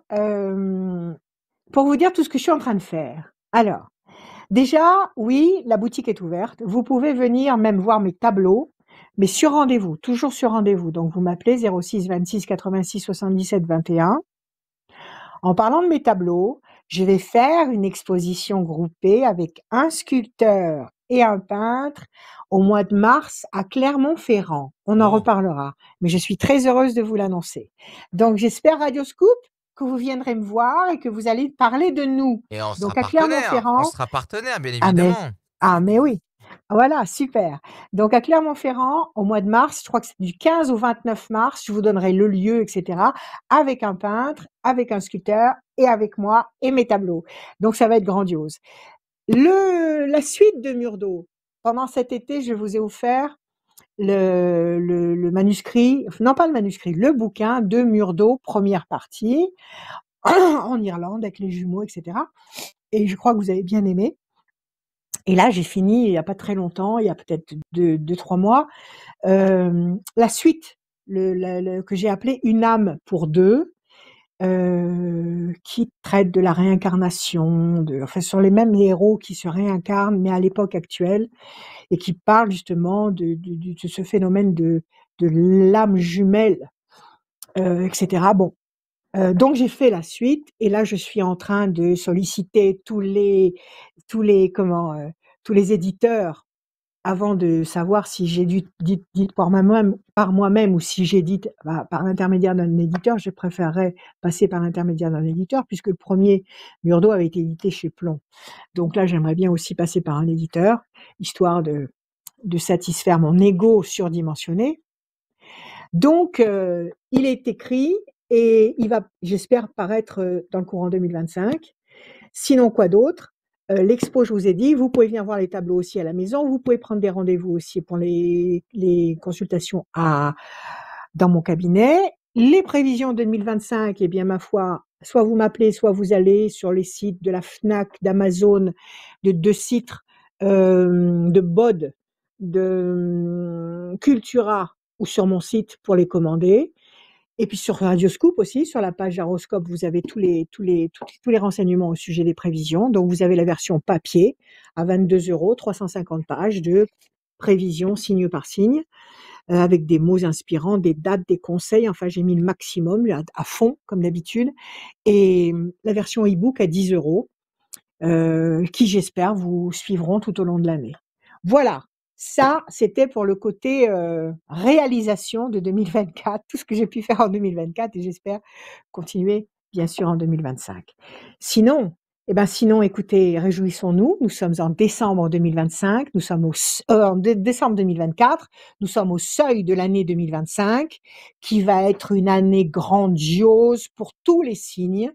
pour vous dire tout ce que je suis en train de faire. Alors, déjà, oui, la boutique est ouverte. Vous pouvez venir même voir mes tableaux, mais sur rendez-vous, toujours sur rendez-vous. Donc, vous m'appelez 06 26 86 77 21. En parlant de mes tableaux, je vais faire une exposition groupée avec un sculpteur et un peintre au mois de mars à Clermont-Ferrand. On en reparlera, mais je suis très heureuse de vous l'annoncer. Donc, j'espère, Radio Scoop, que vous viendrez me voir et que vous allez parler de nous. Et on Donc, sera à Clermont-Ferrand. on sera partenaire bien Ah, évidemment. mais oui. Voilà, super. Donc, à Clermont-Ferrand, au mois de mars, je crois que c'est du 15 au 29 mars, je vous donnerai le lieu, etc., avec un peintre, avec un sculpteur et avec moi et mes tableaux. Donc, ça va être grandiose. La suite de Murs d'eau. Pendant cet été, je vous ai offert le manuscrit, non pas le manuscrit, le bouquin de Murs d'eau, première partie, en Irlande, avec les jumeaux, etc. Et je crois que vous avez bien aimé. Et là, j'ai fini il n'y a pas très longtemps, il y a peut-être 2-3 mois, la suite, que j'ai appelé Une âme pour deux, qui traite de la réincarnation, enfin sur les mêmes héros qui se réincarnent, mais à l'époque actuelle, et qui parle justement de ce phénomène de l'âme jumelle etc. Bon, donc j'ai fait la suite et là je suis en train de solliciter tous les comment, tous les éditeurs avant de savoir si j'ai dit par moi-même ou si j'édite par l'intermédiaire d'un éditeur. Je préférerais passer par l'intermédiaire d'un éditeur puisque le premier Mur d'eau avait été édité chez Plomb. Donc là, j'aimerais bien aussi passer par un éditeur, histoire de satisfaire mon ego surdimensionné. Donc, il est écrit et il va, j'espère, paraître dans le courant 2025. Sinon, quoi d'autre? L'expo, je vous ai dit, vous pouvez venir voir les tableaux aussi à la maison. Vous pouvez prendre des rendez-vous aussi pour les consultations dans mon cabinet. Les prévisions 2025, eh bien, ma foi, soit vous m'appelez, soit vous allez sur les sites de la Fnac, d'Amazon, de Citre, de Bod, de Cultura ou sur mon site pour les commander. Et puis sur Radioscoop aussi, sur la page Jaroscope, vous avez tous les renseignements au sujet des prévisions. Donc vous avez la version papier à 22 €, 350 pages de prévisions signe par signe, avec des mots inspirants, des dates, des conseils. Enfin, j'ai mis le maximum à fond, comme d'habitude. Et la version e-book à 10 €, qui j'espère vous suivront tout au long de l'année. Voilà. Ça, c'était pour le côté réalisation de 2024, tout ce que j'ai pu faire en 2024 et j'espère continuer bien sûr en 2025. Sinon, écoutez, réjouissons-nous. Nous sommes en décembre 2025, nous sommes en décembre 2024, nous sommes au seuil de l'année 2025, qui va être une année grandiose pour tous les signes,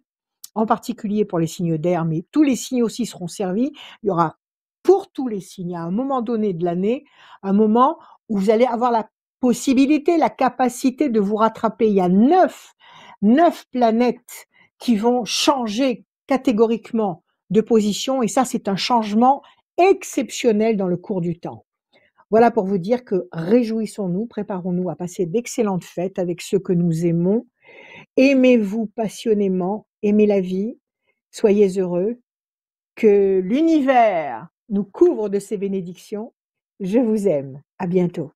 en particulier pour les signes d'air, mais tous les signes aussi seront servis. Il y aura pour tous les signes, à un moment donné de l'année, un moment où vous allez avoir la possibilité, la capacité de vous rattraper. Il y a 9 planètes qui vont changer catégoriquement de position et ça, c'est un changement exceptionnel dans le cours du temps. Voilà pour vous dire que réjouissons-nous, préparons-nous à passer d'excellentes fêtes avec ceux que nous aimons. Aimez-vous passionnément, aimez la vie, soyez heureux, que l'univers nous couvre de ses bénédictions. Je vous aime. À bientôt.